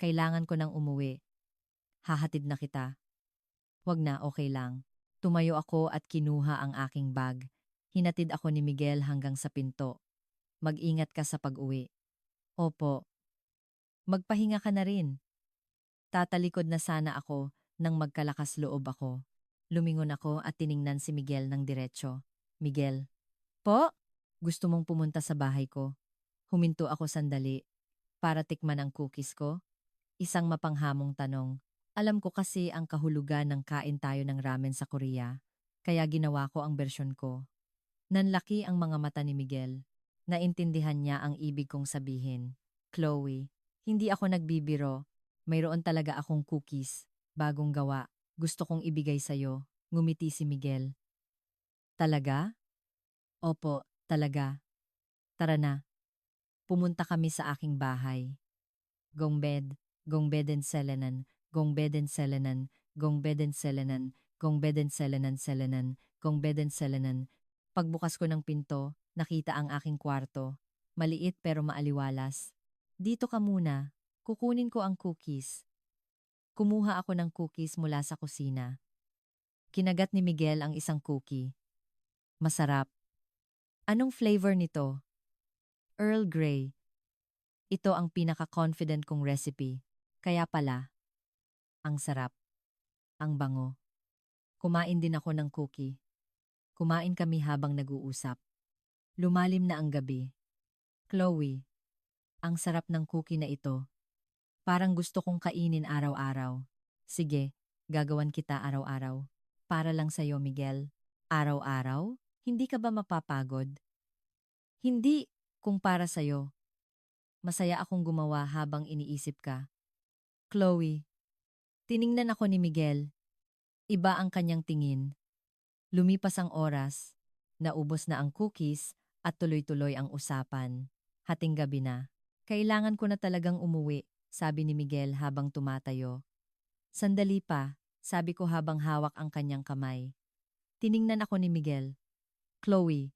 Kailangan ko nang umuwi. Hahatid na kita. Wag na, okay lang. Tumayo ako at kinuha ang aking bag. Hinatid ako ni Miguel hanggang sa pinto. Mag-ingat ka sa pag-uwi. Opo. Magpahinga ka na rin. Tatalikod na sana ako nang magkalakas loob ako. Lumingon ako at tiningnan si Miguel ng diretsyo. Miguel. Po? Gusto mong pumunta sa bahay ko? Huminto ako sandali para tikman ang cookies ko. Isang mapanghamong tanong. Alam ko kasi ang kahulugan ng kain tayo ng ramen sa Korea. Kaya ginawa ko ang bersyon ko. Nanlaki ang mga mata ni Miguel. Naintindihan niya ang ibig kong sabihin. Chloe, hindi ako nagbibiro. Mayroon talaga akong cookies. Bagong gawa. Gusto kong ibigay sa'yo. Ngumiti si Miguel. Talaga? Opo, talaga. Tara na. Pumunta kami sa aking bahay. Gongbed, Gongbeden Selenan, Gongbeden Selenan, Gongbeden Selenan, Gongbeden Selenan Selenan, Gongbeden Selenan. Pagbukas ko ng pinto, nakita ang aking kwarto. Maliit pero maaliwalas. Dito ka muna. Kukunin ko ang cookies. Kumuha ako ng cookies mula sa kusina. Kinagat ni Miguel ang isang cookie. Masarap. Anong flavor nito? Earl Grey. Ito ang pinaka-confident kong recipe. Kaya pala, ang sarap. Ang bango. Kumain din ako ng cookie. Kumain kami habang nag-uusap. Lumalim na ang gabi. Chloe, ang sarap ng cookie na ito. Parang gusto kong kainin araw-araw. Sige, gagawan kita araw-araw. Para lang sa'yo, Miguel. Araw-araw? Hindi ka ba mapapagod? Hindi, kung para sa'yo. Masaya akong gumawa habang iniisip ka. Chloe, tiningnan ako ni Miguel. Iba ang kanyang tingin. Lumipas ang oras, naubos na ang cookies at tuloy-tuloy ang usapan. Hating gabi na. Kailangan ko na talagang umuwi, sabi ni Miguel habang tumatayo. Sandali pa, sabi ko habang hawak ang kanyang kamay. Tiningnan ako ni Miguel. Chloe,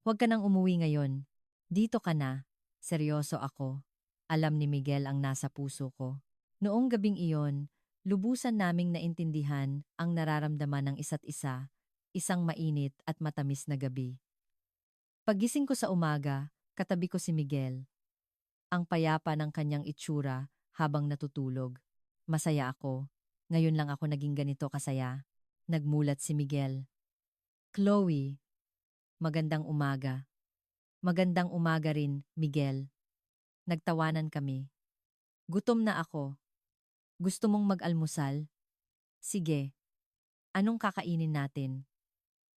huwag ka nang umuwi ngayon. Dito ka na. Seryoso ako. Alam ni Miguel ang nasa puso ko. Noong gabing iyon, lubusan naming naintindihan ang nararamdaman ng isa't isa, isang mainit at matamis na gabi. Paggising ko sa umaga, katabi ko si Miguel. Ang payapa ng kanyang itsura habang natutulog. Masaya ako. Ngayon lang ako naging ganito kasaya. Nagmulat si Miguel. Chloe, magandang umaga. Magandang umaga rin, Miguel. Nagtawanan kami. Gutom na ako. Gusto mong mag-almusal? Sige. Anong kakainin natin?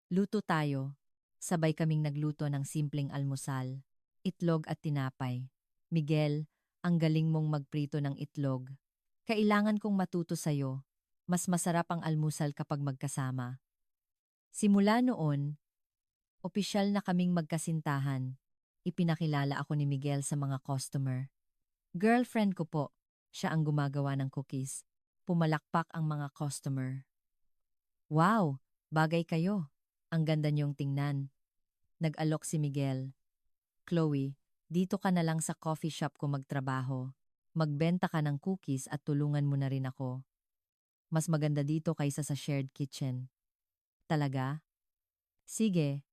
Luto tayo. Sabay kaming nagluto ng simpleng almusal. Itlog at tinapay. Miguel, ang galing mong magprito ng itlog. Kailangan kong matuto sa'yo. Mas masarap ang almusal kapag magkasama. Simula noon, opisyal na kaming magkasintahan. Ipinakilala ako ni Miguel sa mga customer. Girlfriend ko po, siya ang gumagawa ng cookies. Pumalakpak ang mga customer. Wow, bagay kayo. Ang ganda niyong tingnan. Nag-alok si Miguel. Chloe, dito ka na lang sa coffee shop ko magtrabaho. Magbenta ka ng cookies at tulungan mo na rin ako. Mas maganda dito kaysa sa shared kitchen. Talaga? Sige.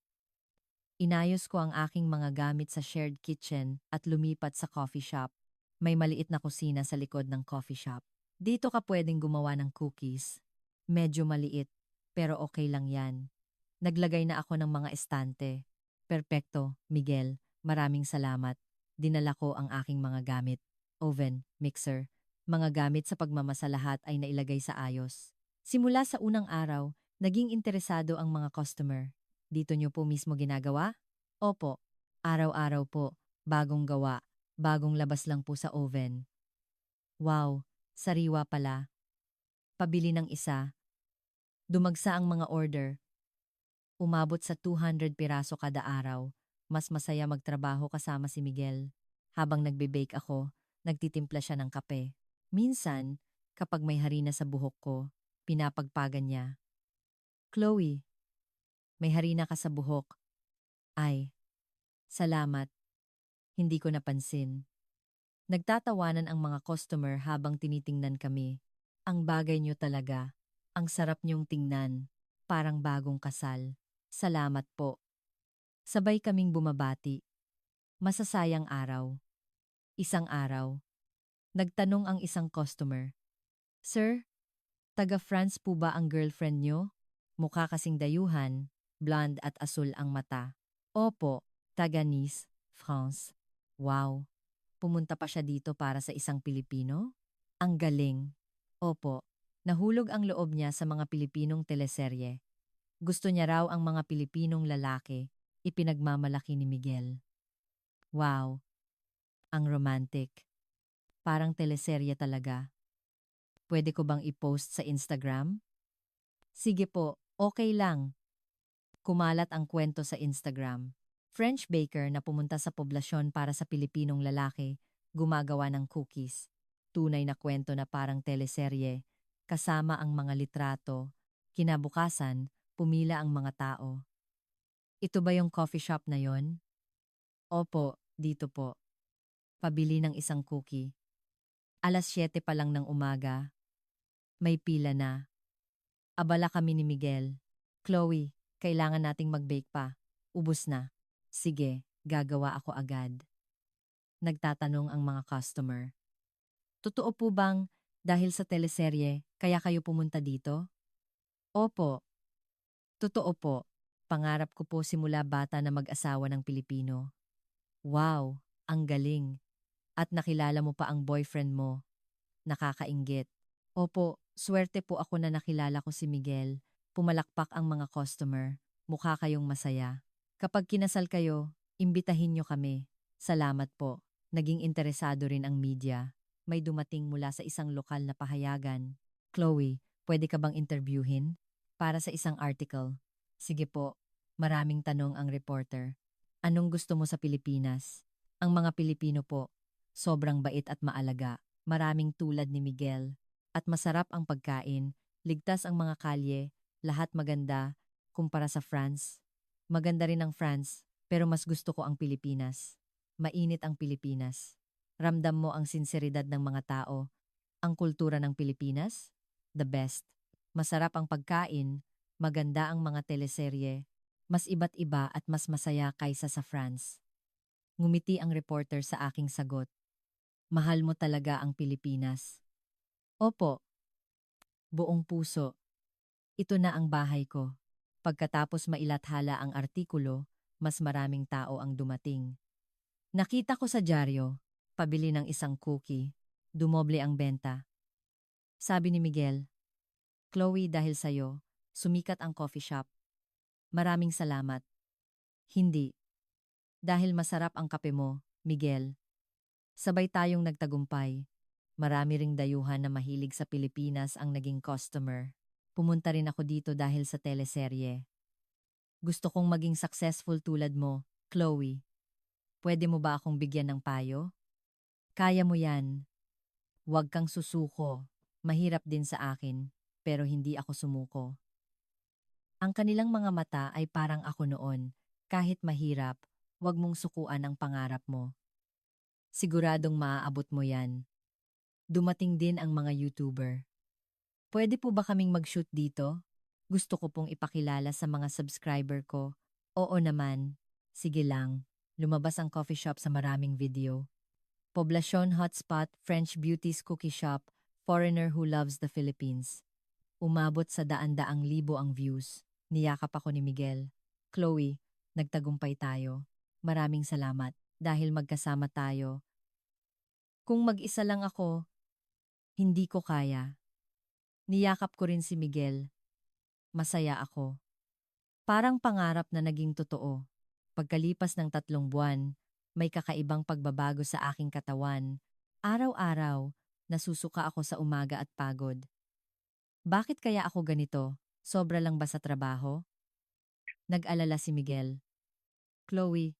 Inayos ko ang aking mga gamit sa shared kitchen at lumipat sa coffee shop. May maliit na kusina sa likod ng coffee shop. Dito ka pwedeng gumawa ng cookies. Medyo maliit, pero okay lang yan. Naglagay na ako ng mga estante. Perpekto, Miguel. Maraming salamat. Dinala ko ang aking mga gamit. Oven, mixer, mga gamit sa pagmamasalahat ay nailagay sa ayos. Simula sa unang araw, naging interesado ang mga customer. Dito nyo po mismo ginagawa? Opo, araw-araw po, bagong gawa, bagong labas lang po sa oven. Wow, sariwa pala. Pabili ng isa. Dumagsa ang mga order. Umabot sa 200 piraso kada araw. Mas masaya magtrabaho kasama si Miguel. Habang nagbe-bake ako, nagtitimpla siya ng kape. Minsan, kapag may harina sa buhok ko, pinapagpagan niya. Chloe, may harina ka sa buhok. Ay, salamat. Hindi ko napansin. Nagtatawanan ang mga customer habang tinitingnan kami. Ang bagay niyo talaga. Ang sarap niyong tingnan. Parang bagong kasal. Salamat po. Sabay kaming bumabati. Masasayang araw. Isang araw. Nagtanong ang isang customer. Sir, taga-France po ba ang girlfriend niyo? Mukha kasing dayuhan, blonde at asul ang mata. Opo, taga-Nice, France. Wow, pumunta pa siya dito para sa isang Pilipino? Ang galing. Opo, nahulog ang loob niya sa mga Pilipinong teleserye. Gusto niya raw ang mga Pilipinong lalaki, ipinagmamalaki ni Miguel. Wow, ang romantic. Parang teleserye talaga. Pwede ko bang i-post sa Instagram? Sige po, okay lang. Kumalat ang kwento sa Instagram. French baker na pumunta sa poblasyon para sa Pilipinong lalaki, gumagawa ng cookies. Tunay na kwento na parang teleserye, kasama ang mga litrato. Kinabukasan, pumila ang mga tao. Ito ba yung coffee shop na yon? Opo, dito po. Pabili ng isang cookie. Alas 7 pa lang ng umaga. May pila na. Abala kami ni Miguel. Chloe, kailangan nating mag-bake pa. Ubus na. Sige, gagawa ako agad. Nagtatanong ang mga customer. Totoo po bang dahil sa teleserye kaya kayo pumunta dito? Opo. Totoo po. Pangarap ko po simula bata na mag-asawa ng Pilipino. Wow, ang galing. At nakilala mo pa ang boyfriend mo. Nakakainggit. Opo, swerte po ako na nakilala ko si Miguel. Pumalakpak ang mga customer. Mukha kayong masaya. Kapag kinasal kayo, imbitahin nyo kami. Salamat po. Naging interesado rin ang media. May dumating mula sa isang lokal na pahayagan. Chloe, pwede ka bang interviewin? Para sa isang article. Sige po. Maraming tanong ang reporter. Anong gusto mo sa Pilipinas? Ang mga Pilipino po, sobrang bait at maalaga. Maraming tulad ni Miguel. At masarap ang pagkain, ligtas ang mga kalye, lahat maganda, kumpara sa France. Maganda rin ang France, pero mas gusto ko ang Pilipinas. Mainit ang Pilipinas. Ramdam mo ang sinseridad ng mga tao. Ang kultura ng Pilipinas? The best. Masarap ang pagkain, maganda ang mga teleserye, mas iba't iba at mas masaya kaysa sa France. Ngumiti ang reporter sa aking sagot. Mahal mo talaga ang Pilipinas. Opo, buong puso. Ito na ang bahay ko. Pagkatapos mailathala ang artikulo, mas maraming tao ang dumating. Nakita ko sa dyaryo, pabili ng isang cookie, dumoble ang benta. Sabi ni Miguel, Chloe dahil sa'yo, sumikat ang coffee shop. Maraming salamat. Hindi. Dahil masarap ang kape mo, Miguel. Sabay tayong nagtagumpay. Marami ring dayuhan na mahilig sa Pilipinas ang naging customer. Pumunta rin ako dito dahil sa teleserye. Gusto kong maging successful tulad mo, Chloe. Pwede mo ba akong bigyan ng payo? Kaya mo yan. Huwag kang susuko. Mahirap din sa akin, pero hindi ako sumuko. Ang kanilang mga mata ay parang ako noon. Kahit mahirap, huwag mong sukuan ang pangarap mo. Siguradong maaabot mo yan. Dumating din ang mga YouTuber. Pwede po ba kaming mag-shoot dito? Gusto ko pong ipakilala sa mga subscriber ko. Oo naman. Sige lang. Lumabas ang coffee shop sa maraming video. Poblasyon hotspot, French beauties cookie shop, foreigner who loves the Philippines. Umabot sa daan-daang libo ang views. Niyakap ako ni Miguel. Chloe, nagtagumpay tayo. Maraming salamat dahil magkasama tayo. Kung mag-isa lang ako, hindi ko kaya. Niyakap ko rin si Miguel. Masaya ako. Parang pangarap na naging totoo. Pagkalipas ng 3 buwan, may kakaibang pagbabago sa aking katawan. Araw-araw, nasusuka ako sa umaga at pagod. Bakit kaya ako ganito? Sobra lang ba sa trabaho? Nag-alala si Miguel. Chloe,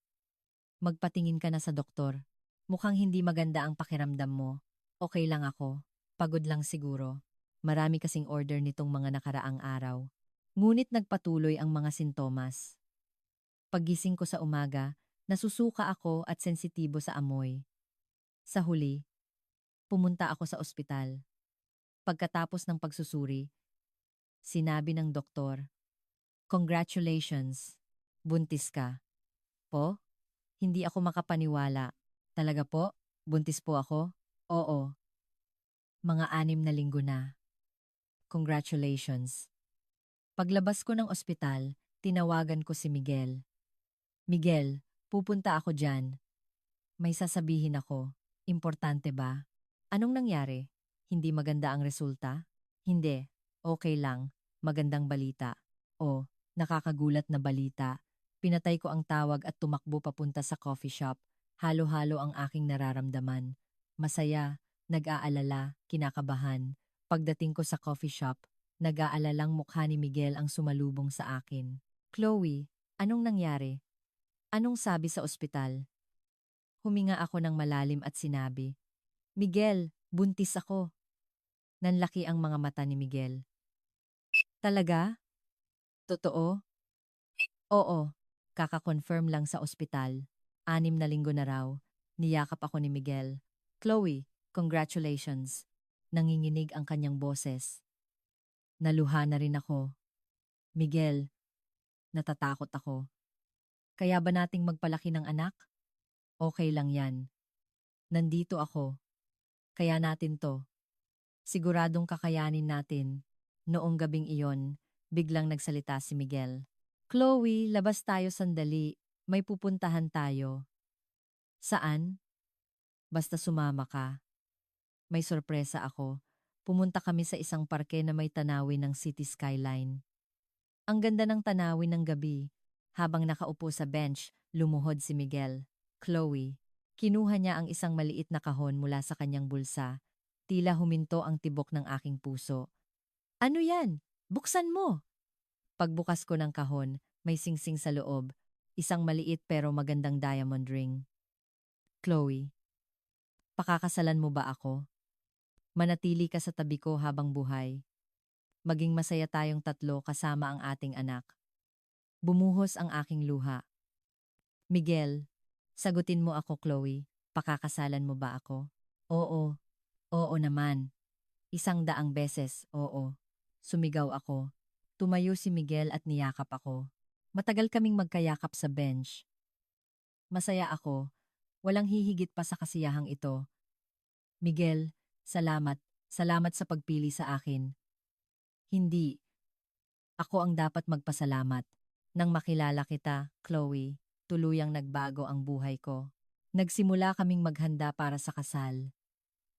magpatingin ka na sa doktor. Mukhang hindi maganda ang pakiramdam mo. Okay lang ako. Pagod lang siguro. Marami kasing order nitong mga nakaraang araw. Ngunit nagpatuloy ang mga sintomas. Paggising ko sa umaga, nasusuka ako at sensitibo sa amoy. Sa huli, pumunta ako sa ospital. Pagkatapos ng pagsusuri, sinabi ng doktor, "Congratulations, buntis ka." Po? Hindi ako makapaniwala. Talaga po? Buntis po ako? Oo. Mga 6 na linggo na. Congratulations. Paglabas ko ng ospital, tinawagan ko si Miguel. Miguel, pupunta ako dyan. May sasabihin ako. Importante ba? Anong nangyari? Hindi maganda ang resulta? Hindi. Okay lang. Magandang balita. O, nakakagulat na balita. Pinatay ko ang tawag at tumakbo papunta sa coffee shop. Halo-halo ang aking nararamdaman. Masaya, nag-aalala, kinakabahan. Pagdating ko sa coffee shop, nag-aalalang mukha ni Miguel ang sumalubong sa akin. Chloe, anong nangyari? Anong sabi sa ospital? Huminga ako ng malalim at sinabi, Miguel, buntis ako. Nanlaki ang mga mata ni Miguel. Talaga? Totoo? Oo, kaka-confirm lang sa ospital. 6 na linggo na raw. Niyakap ako ni Miguel. Chloe, congratulations. Nanginginig ang kanyang boses. Naluha na rin ako. Miguel, natatakot ako. Kaya ba nating magpalaki ng anak? Okay lang yan. Nandito ako. Kaya natin to. Siguradong kakayanin natin. Noong gabing iyon, biglang nagsalita si Miguel. Chloe, labas tayo sandali. May pupuntahan tayo. Saan? Basta sumama ka. May sorpresa ako. Pumunta kami sa isang parke na may tanawin ng city skyline. Ang ganda ng tanawin ng gabi. Habang nakaupo sa bench, lumuhod si Miguel. Chloe, kinuha niya ang isang maliit na kahon mula sa kanyang bulsa. Tila huminto ang tibok ng aking puso. Ano yan? Buksan mo! Pagbukas ko ng kahon, may singsing sa loob. Isang maliit pero magandang diamond ring. Chloe, pakakasalan mo ba ako? Manatili ka sa tabi ko habang buhay. Maging masaya tayong tatlo kasama ang ating anak. Bumuhos ang aking luha. Miguel, sagutin mo ako, Chloe. Pakakasalan mo ba ako? Oo, oo naman. 100 beses, oo. Sumigaw ako. Tumayo si Miguel at niyakap ako. Matagal kaming magkayakap sa bench. Masaya ako. Walang hihigit pa sa kasiyahang ito. Miguel, salamat. Salamat sa pagpili sa akin. Hindi. Ako ang dapat magpasalamat. Nang makilala kita, Chloe, tuluyang nagbago ang buhay ko. Nagsimula kaming maghanda para sa kasal.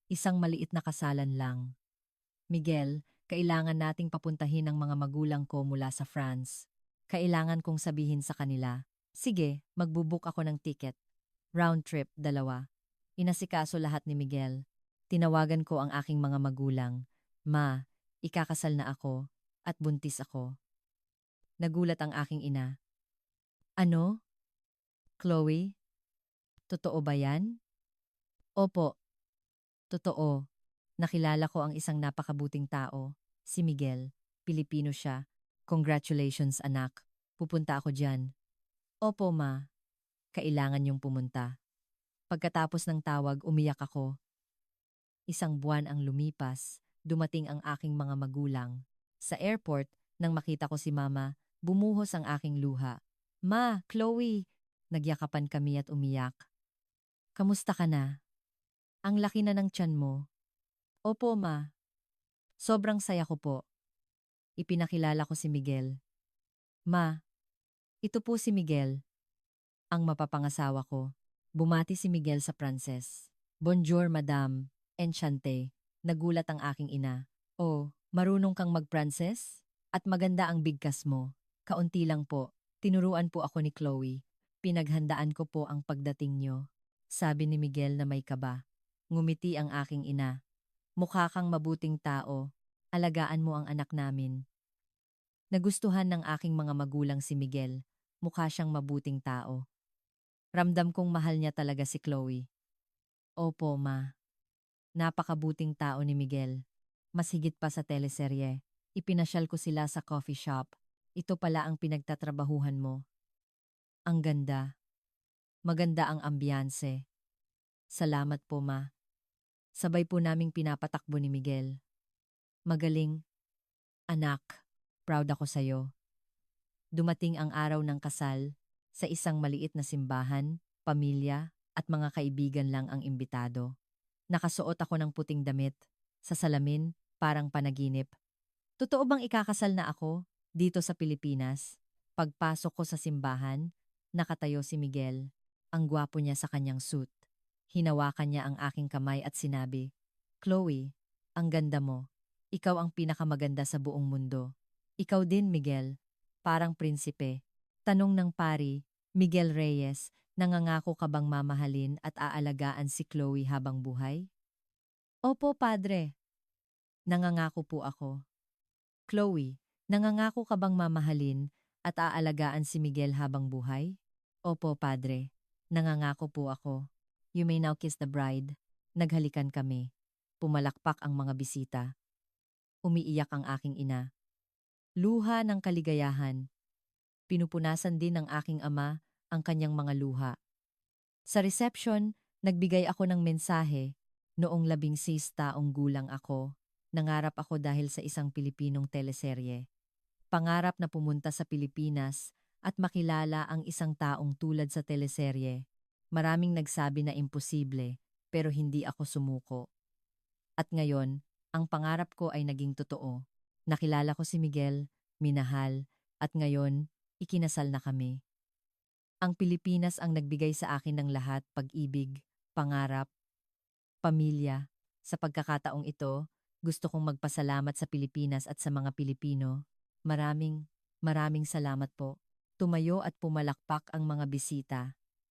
Isang maliit na kasalan lang. Miguel, kailangan nating papuntahin ang mga magulang ko mula sa France. Kailangan kong sabihin sa kanila, sige, magbubook ako ng ticket. Round trip, 2. Inasikaso lahat ni Miguel. Tinawagan ko ang aking mga magulang. Ma, ikakasal na ako at buntis ako. Nagulat ang aking ina. Ano? Chloe? Totoo ba yan? Opo, totoo. Nakilala ko ang isang napakabuting tao, si Miguel. Pilipino siya. Congratulations anak. Pupunta ako dyan. Opo ma, kailangan niyong pumunta. Pagkatapos ng tawag, umiyak ako. 1 buwan ang lumipas, dumating ang aking mga magulang. Sa airport, nang makita ko si mama, bumuhos ang aking luha. Ma, Chloe, Nagyakapan kami at umiyak. Kamusta ka na? Ang laki na ng tiyan mo. Opo, ma. Sobrang saya ko po. Ipinakilala ko si Miguel. Ma, ito po si Miguel, ang mapapangasawa ko. Bumati si Miguel sa Pranses. Bonjour, madam. Enchante. Nagulat ang aking ina. Oh, marunong kang mag-Pranses? At maganda ang bigkas mo. Kaunti lang po. Tinuruan po ako ni Chloe. Pinaghandaan ko po ang pagdating nyo. Sabi ni Miguel na may kaba. Ngumiti ang aking ina. Mukha kang mabuting tao. Alagaan mo ang anak namin. Nagustuhan ng aking mga magulang si Miguel. Mukha siyang mabuting tao. Ramdam kong mahal niya talaga si Chloe. Opo, ma. Napakabuting tao ni Miguel. Mas higit pa sa teleserye. Ipinasyal ko sila sa coffee shop. Ito pala ang pinagtatrabahuhan mo. Ang ganda. Maganda ang ambiyanse. Salamat po, ma. Sabay po naming pinapatakbo ni Miguel. Magaling. Anak, proud ako sa'yo. Dumating ang araw ng kasal. Sa isang maliit na simbahan, pamilya, at mga kaibigan lang ang imbitado. Nakasuot ako ng puting damit. Sa salamin, parang panaginip. Totoo bang ikakasal na ako dito sa Pilipinas? Pagpasok ko sa simbahan, nakatayo si Miguel. Ang gwapo niya sa kanyang suit. Hinawakan niya ang aking kamay at sinabi, Chloe, ang ganda mo. Ikaw ang pinakamaganda sa buong mundo. Ikaw din, Miguel. Parang prinsipe. Tanong ng pari, Miguel Reyes, nangangako ka bang mamahalin at aalagaan si Chloe habang buhay? Opo, padre. Nangangako po ako. Chloe, nangangako ka bang mamahalin at aalagaan si Miguel habang buhay? Opo, padre. Nangangako po ako. You may now kiss the bride. Naghalikan kami. Pumalakpak ang mga bisita. Umiiyak ang aking ina. Luha ng kaligayahan. Pinupunasan din ng aking ama ang kanyang mga luha. Sa reception, nagbigay ako ng mensahe. Noong 16 taong gulang ako, nangarap ako dahil sa isang Pilipinong teleserye. Pangarap na pumunta sa Pilipinas at makilala ang isang taong tulad sa teleserye. Maraming nagsabi na imposible, pero hindi ako sumuko. At ngayon, ang pangarap ko ay naging totoo. Nakilala ko si Miguel, minahal, at ngayon, ikinasal na kami. Ang Pilipinas ang nagbigay sa akin ng lahat, pag-ibig, pangarap, pamilya. Sa pagkakataong ito, gusto kong magpasalamat sa Pilipinas at sa mga Pilipino. Maraming salamat po. Tumayo at pumalakpak ang mga bisita.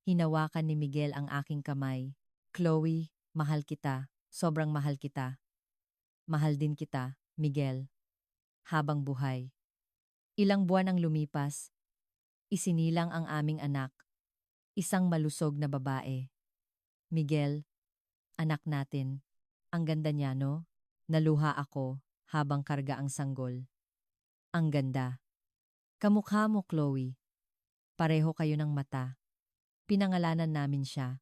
Hinawakan ni Miguel ang aking kamay. Chloe, mahal kita. Sobrang mahal kita. Mahal din kita, Miguel. Habang buhay. Ilang buwan ang lumipas. Isinilang ang aming anak. Isang malusog na babae. Miguel, anak natin. Ang ganda niya, no? Naluha ako habang karga ang sanggol. Ang ganda. Kamukha mo, Chloe. Pareho kayo ng mata. Pinangalanan namin siya.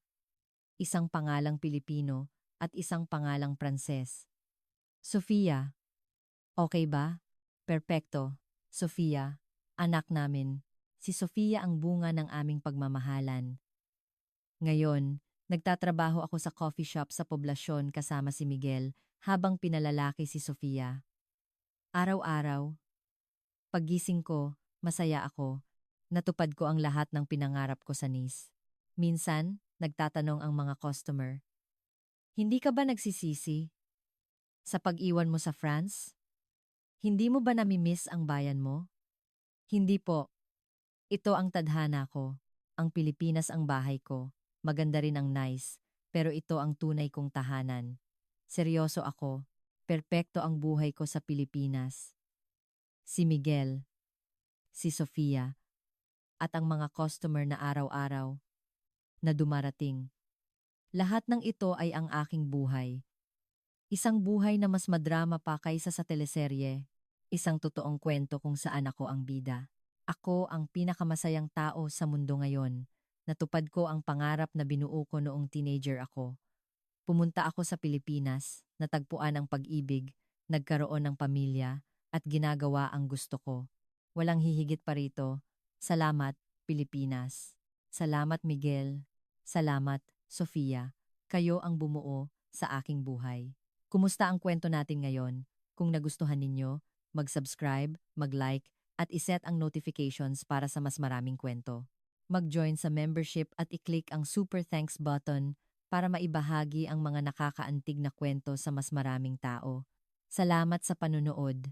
Isang pangalang Pilipino at isang pangalang Pranses. Sofia. Okay ba? Perpekto. Sofia, anak namin. Si Sofia ang bunga ng aming pagmamahalan. Ngayon, nagtatrabaho ako sa coffee shop sa poblasyon kasama si Miguel habang pinalalaki si Sofia. Araw-araw, paggising ko, masaya ako. Natupad ko ang lahat ng pinangarap ko sa Nice. Minsan, nagtatanong ang mga customer, hindi ka ba nagsisisi sa pag-iwan mo sa France? Hindi mo ba namimiss ang bayan mo? Hindi po. Ito ang tadhana ko. Ang Pilipinas ang bahay ko. Maganda rin ang Nice, pero ito ang tunay kong tahanan. Seryoso ako. Perpekto ang buhay ko sa Pilipinas. Si Miguel, si Sofia, at ang mga customer na araw-araw na dumarating. Lahat ng ito ay ang aking buhay. Isang buhay na mas madrama pa kaysa sa teleserye. Isang totoong kwento kung saan ako ang bida. Ako ang pinakamasayang tao sa mundo ngayon. Natupad ko ang pangarap na binuo ko noong teenager ako. Pumunta ako sa Pilipinas, natagpuan ang pag-ibig, nagkaroon ng pamilya, at ginagawa ang gusto ko. Walang hihigit pa rito. Salamat, Pilipinas. Salamat Miguel. Salamat, Sofia. Kayo ang bumuo sa aking buhay. Kumusta ang kwento natin ngayon? Kung nagustuhan ninyo, mag-subscribe, mag-like, at iset ang notifications para sa mas maraming kwento. Mag-join sa membership at i-click ang super thanks button para maibahagi ang mga nakakaantig na kwento sa mas maraming tao. Salamat sa panunood.